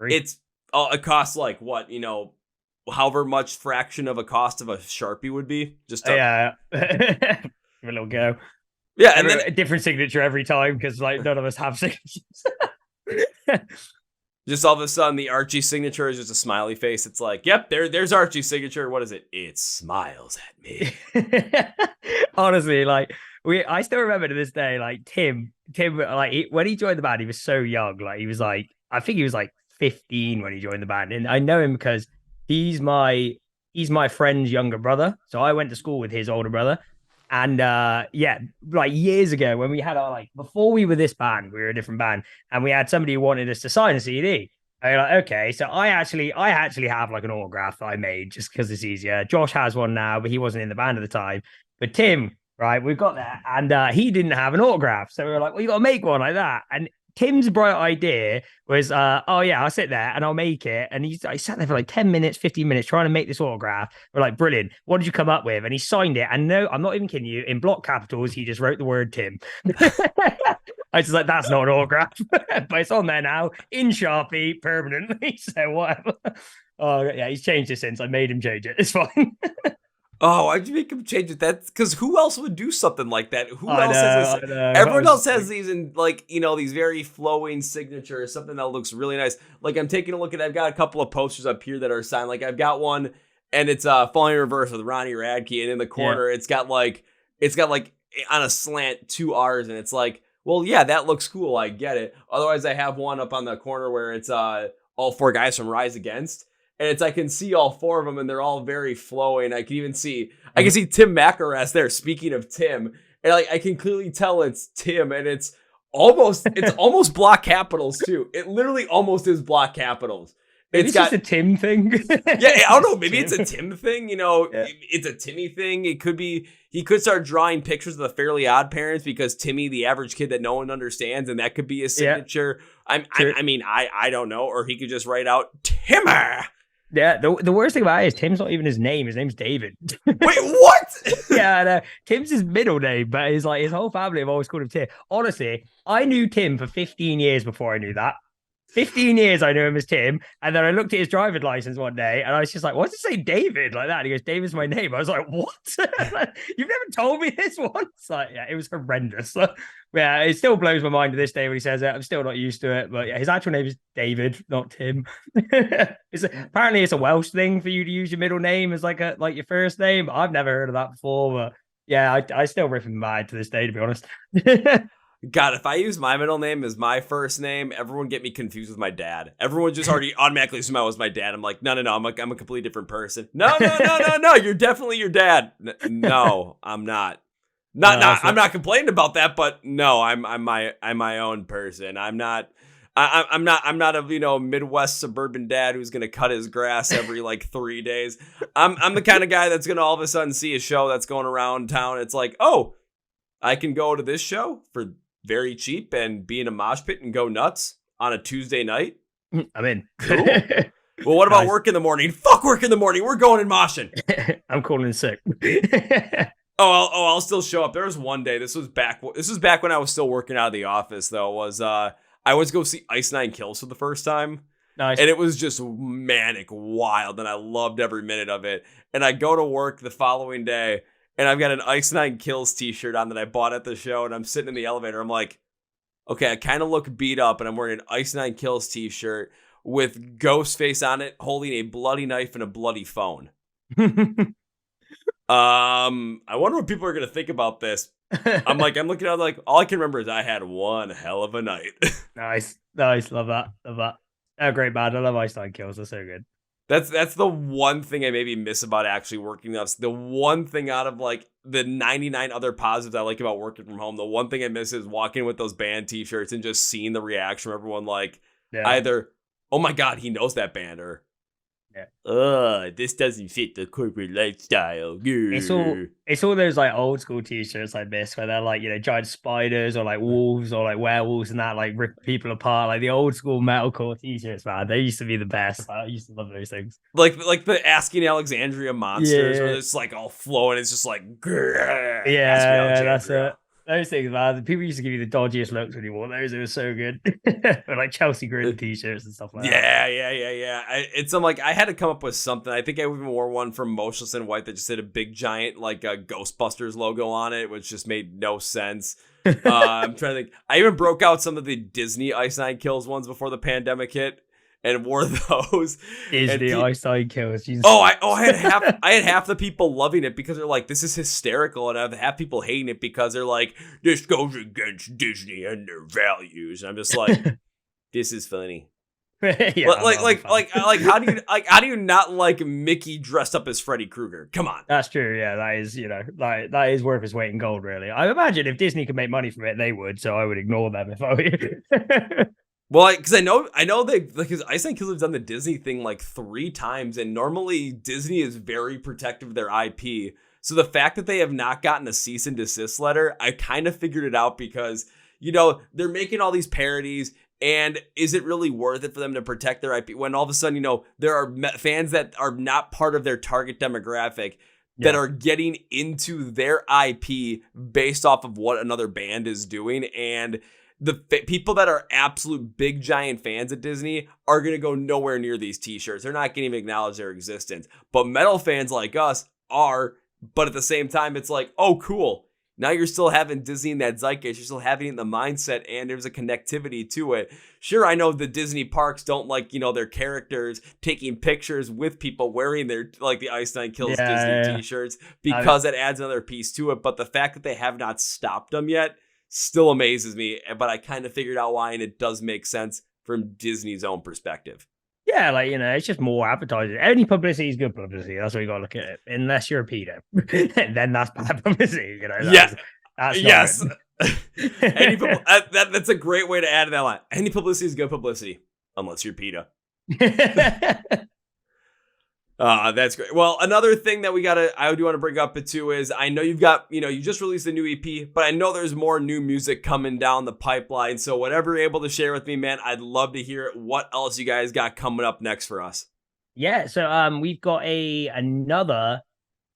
Speaker 1: it costs like what, however much fraction of a cost of a Sharpie would be. Just
Speaker 2: give a little go.
Speaker 1: Yeah, and then
Speaker 2: a different signature every time because like none of us have signatures.
Speaker 1: Just all of a sudden, the Archie signature is just a smiley face. It's like, yep, there's Archie's signature. What is it? It smiles at me.
Speaker 2: Honestly, like I still remember to this day, like Tim, like when he joined the band, he was so young. Like he was like, I think he was like 15 when he joined the band, and I know him because he's my friend's younger brother. So I went to school with his older brother. And like years ago when we had before we were this band, we were a different band, and we had somebody who wanted us to sign a CD. I was like, okay, so I actually have like an autograph that I made just because it's easier. Josh has one now, but he wasn't in the band at the time. But Tim, right, we've got that, and he didn't have an autograph, so we were like, well, you got to make one like that. And Tim's bright idea was, oh yeah, I'll sit there and I'll make it. And he sat there for like 10 minutes, 15 minutes trying to make this autograph. We're like, brilliant. What did you come up with? And he signed it. And no, I'm not even kidding you. In block capitals, he just wrote the word Tim. I was like, that's not an autograph, but it's on there now in Sharpie permanently. So whatever. Oh yeah, he's changed it since. I made him change it. It's fine.
Speaker 1: Oh, why'd you make him change it? That's because who else would do something like that? Who else has this? Everyone else has these in these very flowing signatures, something that looks really nice. Like I'm taking a look at, I've got a couple of posters up here that are signed. Like I've got one and it's Falling in Reverse with Ronnie Radke, and in the corner it's got like on a slant 2 R's, and it's like, well, yeah, that looks cool. I get it. Otherwise, I have one up on the corner where it's all 4 guys from Rise Against. And I can see all 4 of them, and they're all very flowing. I can see Tim McInnes there. Speaking of Tim, and I can clearly tell it's Tim, and it's almost block capitals too. It literally almost is block capitals.
Speaker 2: It's just a Tim thing.
Speaker 1: Yeah, I don't know. Maybe it's a Tim thing. It's a Timmy thing. It could be he could start drawing pictures of the Fairly Odd Parents because Timmy, the average kid that no one understands, and that could be his signature. Yeah. I don't know. Or he could just write out Timmer.
Speaker 2: Yeah, the worst thing about it is Tim's not even his name. His name's David.
Speaker 1: Wait, what?
Speaker 2: Yeah, no, Tim's his middle name, but his whole family have always called him Tim. Honestly, I knew Tim for 15 years before I knew that. 15 years I knew him as Tim, and then I looked at his driver's license one day, and I was just like, "Why does it say David like that?" And he goes, "David's my name." I was like, "What? You've never told me this once?" Like, yeah, it was horrendous. Yeah, it still blows my mind to this day when he says it. I'm still not used to it, but yeah, his actual name is David, not Tim. Apparently, it's a Welsh thing for you to use your middle name as like your first name. I've never heard of that before, but yeah, I still rip him mad to this day, to be honest.
Speaker 1: God, if I use my middle name as my first name, everyone get me confused with my dad. Everyone just already automatically assume I was my dad. I'm like, no, I'm a completely different person. No, you're definitely your dad. No, I'm not. I'm not complaining about that, but no, I'm my own person. I'm not a Midwest suburban dad who's gonna cut his grass every 3 days. I'm the kind of guy that's gonna all of a sudden see a show that's going around town. It's like, oh, I can go to this show for very cheap and be in a mosh pit and go nuts on a Tuesday night.
Speaker 2: I'm in.
Speaker 1: Cool. Well, what about work in the morning? Fuck work in the morning. We're going and moshing.
Speaker 2: I'm calling sick.
Speaker 1: I'll still show up. There was one day. This was back when I was still working out of the office. Though I was go see Ice Nine Kills for the first time.
Speaker 2: Nice.
Speaker 1: And it was just manic, wild, and I loved every minute of it. And I go to work the following day, and I've got an Ice Nine Kills t-shirt on that I bought at the show, and I'm sitting in the elevator. I'm like, okay, I kind of look beat up, and I'm wearing an Ice Nine Kills t-shirt with Ghostface on it, holding a bloody knife and a bloody phone. I wonder what people are going to think about this. I'm looking at it like, all I can remember is I had one hell of a night.
Speaker 2: Nice. Love that. Love that. Oh, great band. I love Ice Nine Kills. They're so good.
Speaker 1: That's the one thing I maybe miss about actually working up. The one thing out of like the 99 other positives I like about working from home, the one thing I miss is walking with those band t-shirts and just seeing the reaction from everyone, like either, oh my God, he knows that band, or this doesn't fit the corporate lifestyle.
Speaker 2: It's all those like old school t-shirts I miss, where they're like, giant spiders or like wolves or like werewolves and that, like rip people apart. Like the old school metalcore t-shirts, man. They used to be the best. I used to love those things.
Speaker 1: Like the Asking Alexandria monsters, where
Speaker 2: Yeah.
Speaker 1: it's like all flowing. It's just like,
Speaker 2: Yeah, that's it. Those things, man. People used to give you the dodgiest looks when you wore those. It was so good. Or like Chelsea Grin t-shirts and stuff like that.
Speaker 1: Yeah. I'm like, I had to come up with something. I think I even wore one from Motionless in White that just had a big giant like a Ghostbusters logo on it, which just made no sense. I'm trying to think. I even broke out some of the Disney Ice Nine Kills ones before the pandemic hit and wore those.
Speaker 2: Disney Ice Nine Kills. Jesus.
Speaker 1: I had half the people loving it because they're like, this is hysterical, and I have half people hating it because they're like, this goes against Disney and their values. And I'm just like, this is funny.
Speaker 2: Yeah,
Speaker 1: how do you not like Mickey dressed up as Freddy Krueger? Come on.
Speaker 2: That's true. Yeah, that is, that is worth its weight in gold, really. I imagine if Disney could make money from it, they would. So I would ignore them if I were you.
Speaker 1: Well, because I know they, because Ice Nine Kills have done the Disney thing like 3 times, and normally Disney is very protective of their IP. So the fact that they have not gotten a cease and desist letter, I kind of figured it out because, they're making all these parodies, and is it really worth it for them to protect their IP when all of a sudden, there are fans that are not part of their target demographic that are getting into their IP based off of what another band is doing, and the people that are absolute big giant fans of Disney are going to go nowhere near these t-shirts. They're not going to even acknowledge their existence. But metal fans like us are, but at the same time, it's like, oh, cool. Now you're still having Disney in that zeitgeist. You're still having it in the mindset, and there's a connectivity to it. Sure, I know the Disney parks don't like, their characters taking pictures with people wearing their, like the Ice Nine Kills Disney t-shirts because it adds another piece to it. But the fact that they have not stopped them yet still amazes me, but I kind of figured out why, and it does make sense from Disney's own perspective.
Speaker 2: Yeah, it's just more advertising. Any publicity is good publicity. That's what you got to look at it. Unless you're a pedo, then that's bad publicity.
Speaker 1: Yes. That's a great way to add to that line. Any publicity is good publicity, unless you're pedo. That's great. Well, another thing that I do want to bring up too is I know you've got, you just released a new EP, but I know there's more new music coming down the pipeline. So whatever you're able to share with me, man, I'd love to hear it. What else you guys got coming up next for us?
Speaker 2: Yeah. So, we've got another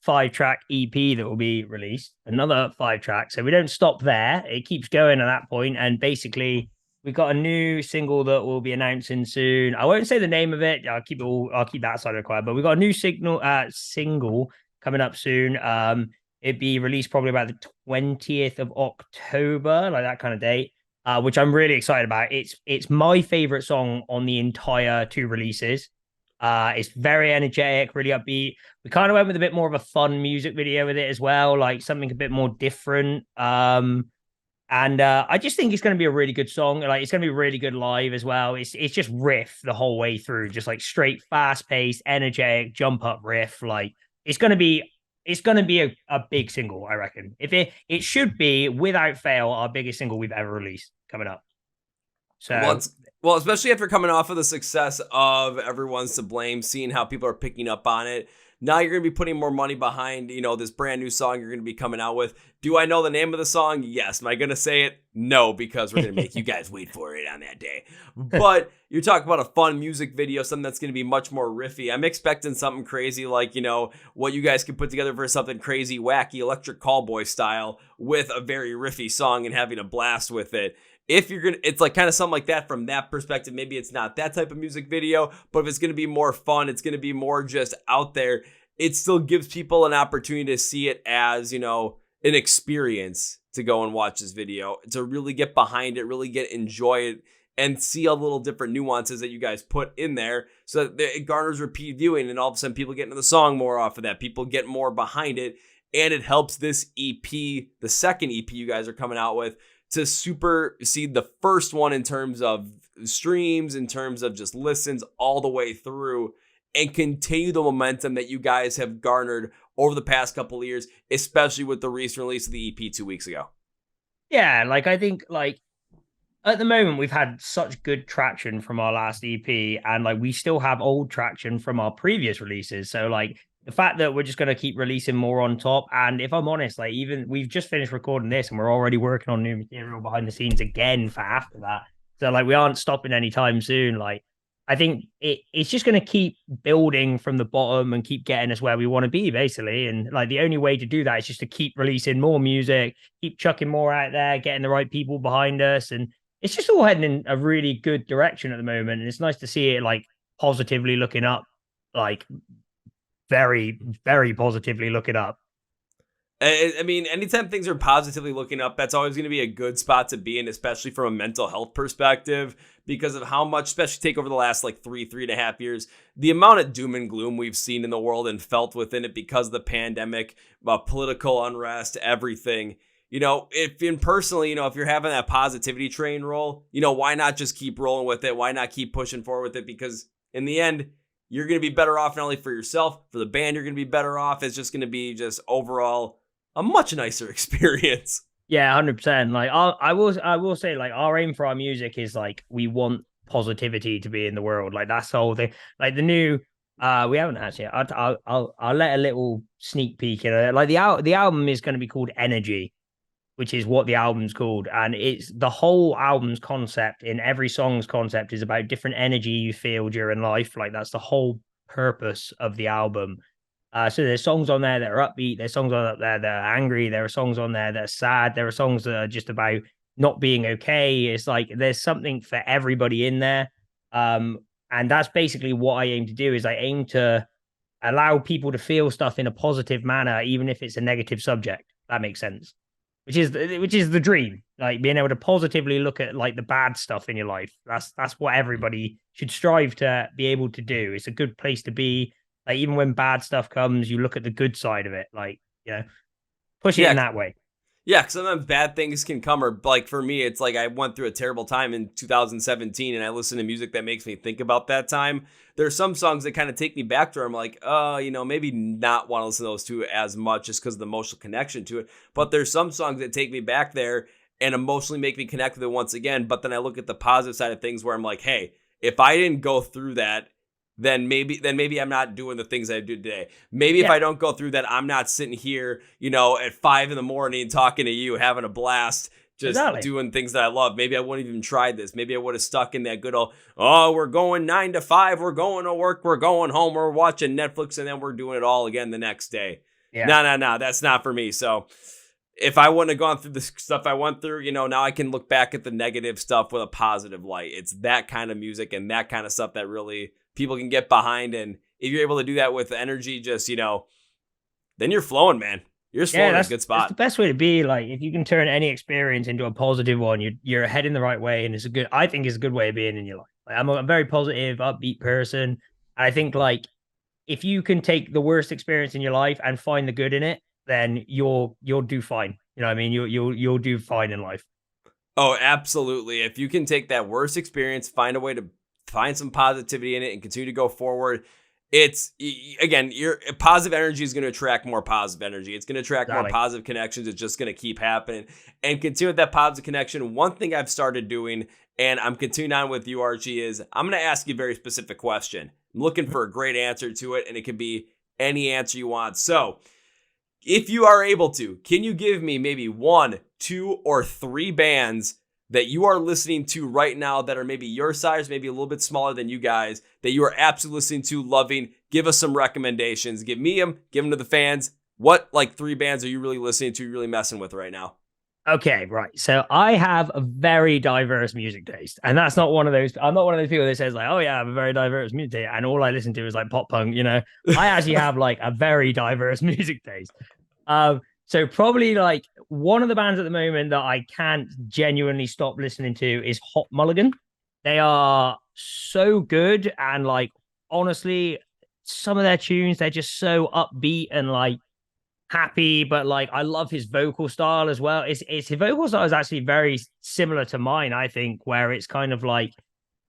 Speaker 2: 5-track EP that will be released, another 5-track. So we don't stop there. It keeps going at that point. And basically, we've got a new single that we'll be announcing soon. I won't say the name of it. I'll keep that side of the quiet. But we've got a new single coming up soon. It'd be released probably about the 20th of October, like that kind of date. Which I'm really excited about. It's my favorite song on the entire 2 releases. It's very energetic, really upbeat. We kind of went with a bit more of a fun music video with it as well, like something a bit more different. And I just think it's going to be a really good song. Like, it's going to be really good live as well. It's just riff the whole way through, just like straight, fast paced, energetic, jump up riff. Like, it's going to be a big single, I reckon. It should be without fail our biggest single we've ever released coming up. So.
Speaker 1: Well, especially after coming off of the success of Everyone's to Blame, seeing how people are picking up on it. Now you're going to be putting more money behind, this brand new song you're going to be coming out with. Do I know the name of the song? Yes. Am I going to say it? No, because we're going to make you guys wait for it on that day. But you're talking about a fun music video, something that's going to be much more riffy. I'm expecting something crazy like, what you guys could put together for something crazy, wacky, electric callboy style with a very riffy song and having a blast with it. If you're going to, it's like kind of something like that from that perspective. Maybe it's not that type of music video, but if it's going to be more fun, it's going to be more just out there. It still gives people an opportunity to see it as, an experience to go and watch this video, to really get behind it, really enjoy it, and see a little different nuances that you guys put in there so that it garners repeat viewing, and all of a sudden people get into the song more off of that. People get more behind it. and it helps this EP, the second EP you guys are coming out with, to supersede the first one in terms of streams, in terms of just listens all the way through, and continue the momentum that you guys have garnered over the past couple of years, especially with the recent release of the EP 2 weeks ago.
Speaker 2: Yeah, like I think like at the moment we've had such good traction from our last EP, and like we still have old traction from our previous releases. So like the fact that we're just going to keep releasing more on top, and if I'm honest, like even we've just finished recording this and we're already working on new material behind the scenes again for after that. So like we aren't stopping anytime soon. Like I think it's just going to keep building from the bottom and keep getting us where we want to be, basically. And like the only way to do that is just to keep releasing more music, keep chucking more out there, getting the right people behind us. And it's just all heading in a really good direction at the moment. And it's nice to see it like positively looking up, like very, very positively looking up.
Speaker 1: I mean, anytime things are positively looking up, that's always going to be a good spot to be in, especially from a mental health perspective, because of how much, especially take over the last like 3.5 years, the amount of doom and gloom we've seen in the world and felt within it because of the pandemic, political unrest, everything. You know, if you're having that positivity train roll, why not just keep rolling with it? Why not keep pushing forward with it? Because in the end, you're going to be better off not only for yourself, for the band, you're going to be better off. It's just going to be just overall a much nicer experience.
Speaker 2: Yeah, 100%. Like I will say, like our aim for our music is like we want positivity to be in the world. Like that's the whole thing. Like the new, we haven't actually. I'll let a little sneak peek in it. Like the album is going to be called Energy, which is what the album's called, and it's the whole album's concept. In every song's concept is about different energy you feel during life. Like that's the whole purpose of the album. So there's songs on there that are upbeat. There's songs on there that are angry. There are songs on there that are sad. There are songs that are just about not being okay. It's like there's something for everybody in there. And that's basically what I aim to do. Is I aim to allow people to feel stuff in a positive manner, even if it's a negative subject. That makes sense. Which is the dream. Like being able to positively look at like the bad stuff in your life. That's what everybody should strive to be able to do. It's a good place to be. Like even when bad stuff comes, you look at the good side of it. Like, push it in that way.
Speaker 1: Yeah, because sometimes bad things can come, or like for me, it's like I went through a terrible time in 2017 and I listen to music that makes me think about that time. There's some songs that kind of take me back to where I'm like, maybe not want to listen to those two as much just because of the emotional connection to it. But there's some songs that take me back there and emotionally make me connect with it once again. But then I look at the positive side of things where I'm like, hey, if I didn't go through that, then maybe I'm not doing the things I do today. Maybe if I don't go through that, I'm not sitting here, at 5 a.m. talking to you, having a blast, just doing things that I love. Maybe I wouldn't even tried this. Maybe I would have stuck in that good old, we're going 9 to 5. We're going to work. We're going home. We're watching Netflix. And then we're doing it all again the next day. Yeah. No. That's not for me. So if I wouldn't have gone through the stuff I went through, now I can look back at the negative stuff with a positive light. It's that kind of music and that kind of stuff that really people can get behind. And if you're able to do that with energy, just, then you're flowing, man. You're flowing in a good spot.
Speaker 2: That's the best way to be. Like, if you can turn any experience into a positive one, you're heading the right way. And I think it's a good way of being in your life. Like, I'm a very positive, upbeat person. And I think like, if you can take the worst experience in your life and find the good in it, then you'll do fine. You know what I mean? You'll do fine in life.
Speaker 1: Oh, absolutely. If you can take that worst experience, find a way to find some positivity in it and continue to go forward. Your positive energy is going to attract more positive energy. It's going to attract more positive connections. It's just going to keep happening and continue with that positive connection. One thing I've started doing, and I'm continuing on with you, Archie, is I'm going to ask you a very specific question. I'm looking for a great answer to it, and it can be any answer you want. So if you are able to, can you give me maybe 1, 2, or 3 bands that you are listening to right now that are maybe your size, maybe a little bit smaller than you guys, that you are absolutely listening to, loving? Give us some recommendations. Give me them, give them to the fans. What 3 bands are you really listening to, really messing with right now?
Speaker 2: Okay, right. So I have a very diverse music taste. And that's not one of those, I'm not one of those people that says like, oh yeah, I have a very diverse music taste. And all I listen to is like pop punk, I actually have like a very diverse music taste. So probably like one of the bands at the moment that I can't genuinely stop listening to is Hot Mulligan. They are so good. And like, honestly, some of their tunes, they're just so upbeat and like happy, but like I love his vocal style as well. It's his vocal style is actually very similar to mine, I think, where it's kind of like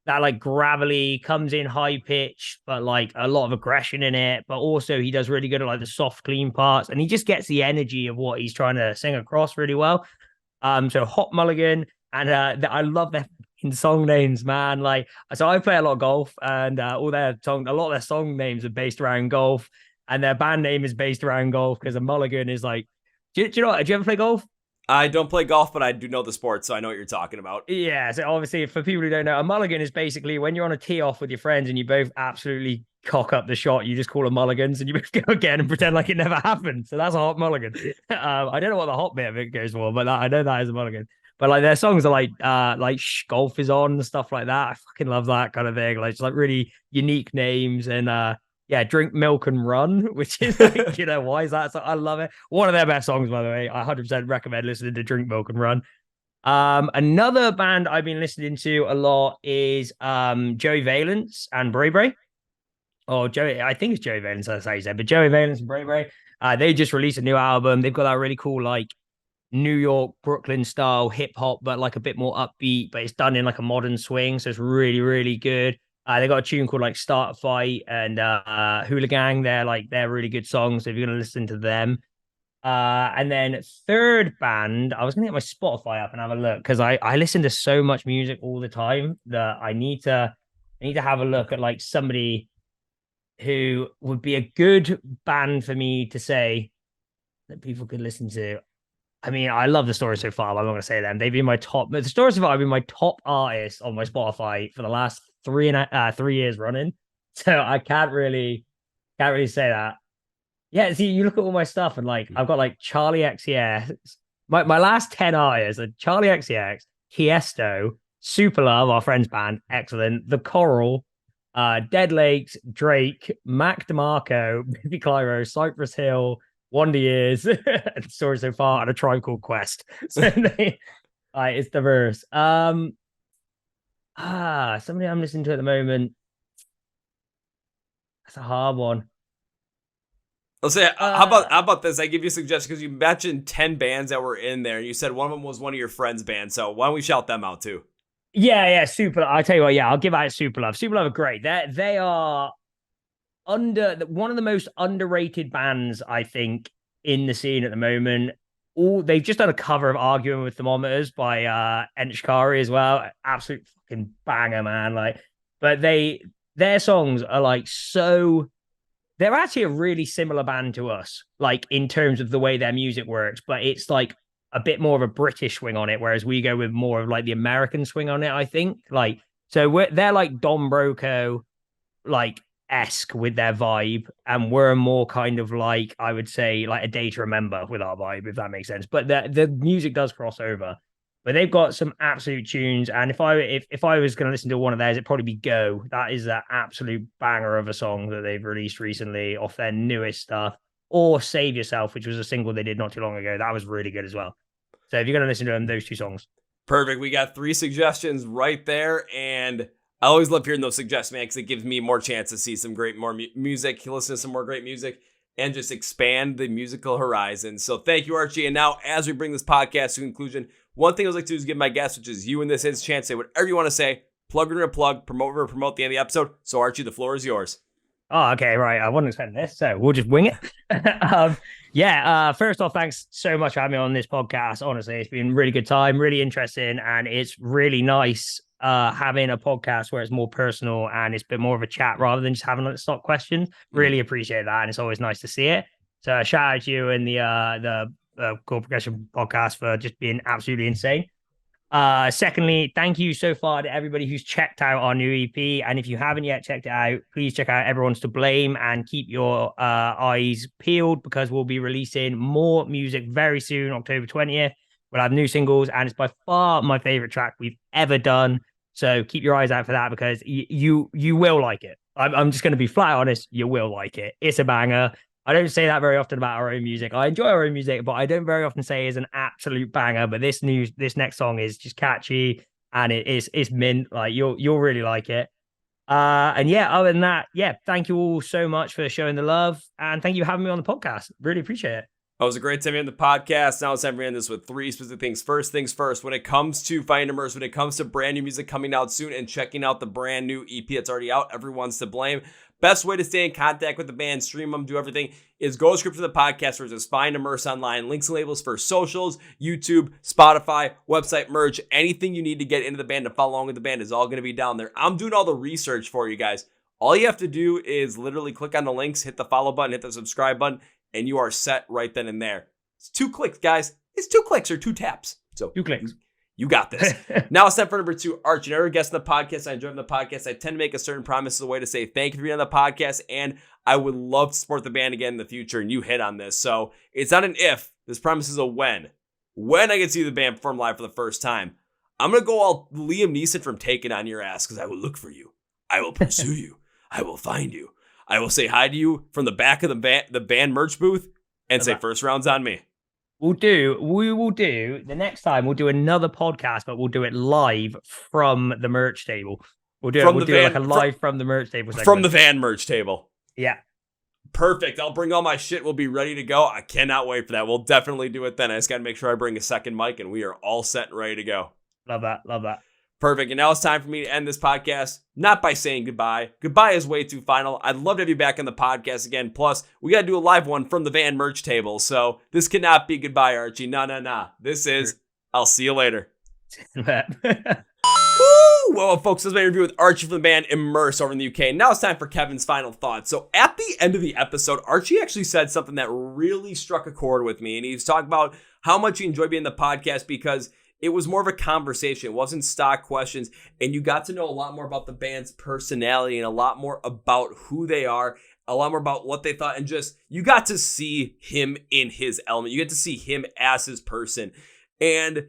Speaker 2: that like gravelly comes in high pitch, but like a lot of aggression in it. But also he does really good at like the soft, clean parts, and he just gets the energy of what he's trying to sing across really well. So Hot Mulligan, and I love their song names, man. Like, so I play a lot of golf, and a lot of their song names are based around golf, and their band name is based around golf because a mulligan is like, do you know? Do you ever play golf?
Speaker 1: I don't play golf, but I do know the sport, so I know what you're talking about.
Speaker 2: Yeah, so obviously for people who don't know, a mulligan is basically when you're on a tee off with your friends and you both absolutely cock up the shot, you just call them mulligans and you both go again and pretend like it never happened. So that's a hot mulligan. I don't know what the hot bit of it goes for, but I know that is a mulligan. But like their songs are like Shh, Golf is On and stuff like that. I fucking love that kind of thing. Like it's like really unique names and yeah, Drink Milk and Run, which is like, why is that? So I love it. One of their best songs, by the way. I 100% recommend listening to Drink Milk and Run. Another band I've been listening to a lot is Joey Valence and Bray Bray. Or Joey, I think it's Joey Valence, that's how you said, but Joey Valence and Bray Bray. They just released a new album. They've got that really cool, like New York, Brooklyn style hip hop, but like a bit more upbeat, but it's done in like a modern swing. So it's really, really good. They got a tune called like Start a Fight and Hula Gang. They're really good songs. So if you're gonna listen to them. And then third band, I was gonna get my Spotify up and have a look because I listen to so much music all the time that I need to have a look at like somebody who would be a good band for me to say that people could listen to. I mean, I love the Story So Far, but I'm not gonna say them. They've been my top. The Story So Far have been my top artist on my Spotify for the last 3 years running. So I can't really say that. Yeah, see, you look at all my stuff and like I've got like Charlie XCX. My last 10 artists are Charlie XCX, Tiesto, Super Love, our friend's band, excellent. The Coral, Dead Lakes, Drake, Mac DeMarco, Baby Clyro, Cypress Hill, Wonder Years, and Story So Far, and a Tribe Called Quest. So it's diverse. Somebody I'm listening to at the moment. That's a hard one.
Speaker 1: Let's say, how about this? I give you a suggestion because you mentioned 10 bands that were in there. You said one of them was one of your friends' bands. So why don't we shout them out too?
Speaker 2: Yeah, Super. I tell you what, yeah, I'll give out Super Love. Super Love are great. They are one of the most underrated bands I think in the scene at the moment. They've just done a cover of Arguing with Thermometers by Enchikari as well. Absolute fucking banger, man. Like, but their songs are like so. They're actually a really similar band to us, like in terms of the way their music works, but it's like a bit more of a British swing on it, whereas we go with more of like the American swing on it, I think. Like, so they're like Don Broco, like esque with their vibe, and we're more kind of like, I would say, like A Day to Remember with our vibe, if that makes sense. But the music does cross over. But they've got some absolute tunes, and if I was going to listen to one of theirs, it'd probably be Go. That is an absolute banger of a song that they've released recently off their newest stuff. Or Save Yourself, which was a single they did not too long ago. That was really good as well. So if you're going to listen to them, those two songs.
Speaker 1: Perfect. We got 3 suggestions right there, and I always love hearing those suggestions, man, because it gives me more chance to see some great more music, listen to some more great music, and just expand the musical horizon. So thank you, Archie. And now, as we bring this podcast to conclusion, one thing I would like to do is give my guest, which is you in this instance, chance to say whatever you want to say, plug or plug, promote or promote the end of the episode. So Archie, the floor is yours.
Speaker 2: Oh, okay, right. I wasn't expecting this, so we'll just wing it. First off, thanks so much for having me on this podcast. Honestly, it's been a really good time, really interesting, and it's really nice having a podcast where it's more personal and it's a bit more of a chat rather than just having like stock questions. Really appreciate that, and it's always nice to see it. So shout out to you and the Chord Progression podcast for just being absolutely insane. Secondly, thank you so far to everybody who's checked out our new EP. And if you haven't yet checked it out, please check out Everyone's to Blame and keep your eyes peeled because we'll be releasing more music very soon, October 20th. We'll have new singles, and it's by far my favorite track we've ever done. So keep your eyes out for that because you will like it. I'm just going to be flat honest. You will like it. It's a banger. I don't say that very often about our own music. I enjoy our own music, but I don't very often say it's an absolute banger. But this next song is just catchy and it's mint. Like you'll really like it. And yeah, other than that, yeah, thank you all so much for showing the love and thank you for having me on the podcast. Really appreciate it.
Speaker 1: That was a great time in the podcast. Now it's time to end this with 3 specific things. First things first, when it comes to Find Immerse, when it comes to brand new music coming out soon and checking out the brand new EP that's already out, everyone's to blame. Best way to stay in contact with the band, stream them, do everything, is go to script for the podcast, where it says Find Immerse online. Links and labels for socials, YouTube, Spotify, website, merch, anything you need to get into the band, to follow along with the band, is all going to be down there. I'm doing all the research for you guys. All you have to do is literally click on the links, hit the follow button, hit the subscribe button, and you are set right then and there. It's 2 clicks, guys. It's 2 clicks or 2 taps. So
Speaker 2: 2 clicks.
Speaker 1: You got this. Now it's time for number 2. Archie, another guest on the podcast. I enjoy the podcast. I tend to make a certain promise as a way to say thank you for being on the podcast, and I would love to support the band again in the future, and you hit on this. So it's not an if. This promise is a when. When I can see the band perform live for the first time, I'm going to go all Liam Neeson from Taken on your ass, because I will look for you. I will pursue you. I will find you. I will say hi to you from the back of the band merch booth and say first round's on me.
Speaker 2: We will do the next time. We'll do another podcast, but we'll do it live from the merch table. We'll do like a live from the merch table segment.
Speaker 1: From the van merch table.
Speaker 2: Yeah.
Speaker 1: Perfect. I'll bring all my shit. We'll be ready to go. I cannot wait for that. We'll definitely do it then. I just got to make sure I bring a second mic, and we are all set and ready to go.
Speaker 2: Love that. Love that.
Speaker 1: Perfect. And now it's time for me to end this podcast, not by saying goodbye. Goodbye is way too final. I'd love to have you back on the podcast again. Plus, we got to do a live one from the van merch table. So this cannot be goodbye, Archie. No. This is, I'll see you later. Woo! Well, folks, this is my interview with Archie from the band Immerse over in the UK. Now it's time for Kevin's final thoughts. So at the end of the episode, Archie actually said something that really struck a chord with me. And he was talking about how much he enjoyed being in the podcast because it was more of a conversation. It wasn't stock questions. And you got to know a lot more about the band's personality and a lot more about who they are, a lot more about what they thought. And just, you got to see him in his element. You get to see him as his person. And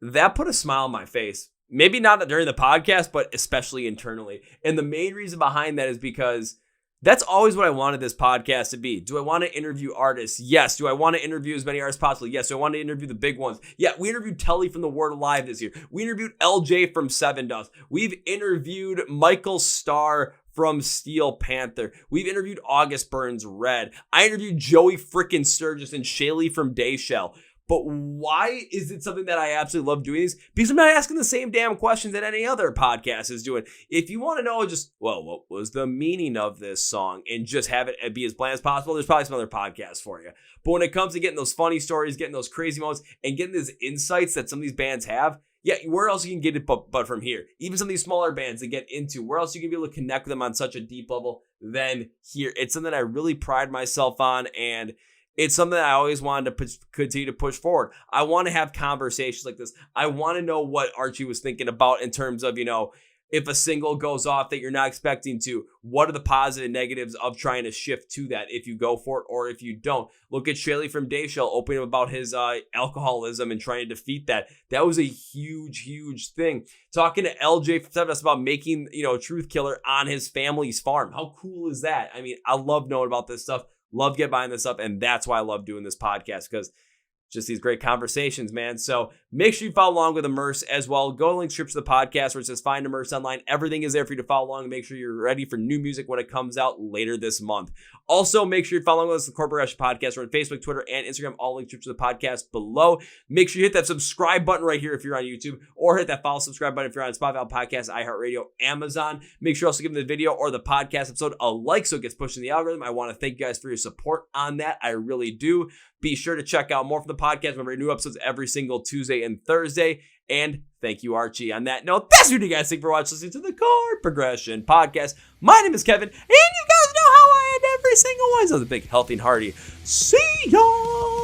Speaker 1: that put a smile on my face. Maybe not during the podcast, but especially internally. And the main reason behind that is because that's always what I wanted this podcast to be. Do I want to interview artists? Yes. Do I want to interview as many artists as possible? Yes. Do I want to interview the big ones? Yeah, we interviewed Telly from The Word Alive this year. We interviewed LJ from Seven Dust. We've interviewed Michael Starr from Steel Panther. We've interviewed August Burns Red. I interviewed Joey frickin' Sturgis and Shaylee from Dayshell. But why is it something that I absolutely love doing this? Because I'm not asking the same damn questions that any other podcast is doing. If you want to know just, well, what was the meaning of this song and just have it be as bland as possible, there's probably some other podcasts for you. But when it comes to getting those funny stories, getting those crazy moments, and getting these insights that some of these bands have, yeah, where else you can get it but from here? Even some of these smaller bands to get into, where else you can be able to connect with them on such a deep level than here? It's something I really pride myself on, and it's something that I always wanted to continue to push forward. I want to have conversations like this. I want to know what Archie was thinking about in terms of, if a single goes off that you're not expecting to, what are the positive and negatives of trying to shift to that if you go for it or if you don't? Look at Shaylee from Dayshell opening up about his alcoholism and trying to defeat that. That was a huge, huge thing. Talking to LJ from Seven Dust about making, Truth Killer on his family's farm. How cool is that? I mean, I love knowing about this stuff. Love getting behind this up, and that's why I love doing this podcast, because just these great conversations, man. So make sure you follow along with Immerse as well. Go to the link to the podcast where it says Find Immerse online. Everything is there for you to follow along and make sure you're ready for new music when it comes out later this month. Also, make sure you're following us, the Chord podcast. We're on Facebook, Twitter, and Instagram. All links to the podcast below. Make sure you hit that subscribe button right here if you're on YouTube, or hit that follow subscribe button if you're on Spotify, Podcast, iHeartRadio, Amazon. Make sure you also give the video or the podcast episode a like so it gets pushed in the algorithm. I want to thank you guys for your support on that. I really do. Be sure to check out more from the podcast. Remember, new episodes every single Tuesday and Thursday. And thank you, Archie. On that note, that's what you guys think for watching, listening to the Chord Progression Podcast. My name is Kevin, and you guys know how I end every single one. So the big, healthy, and hearty. See y'all.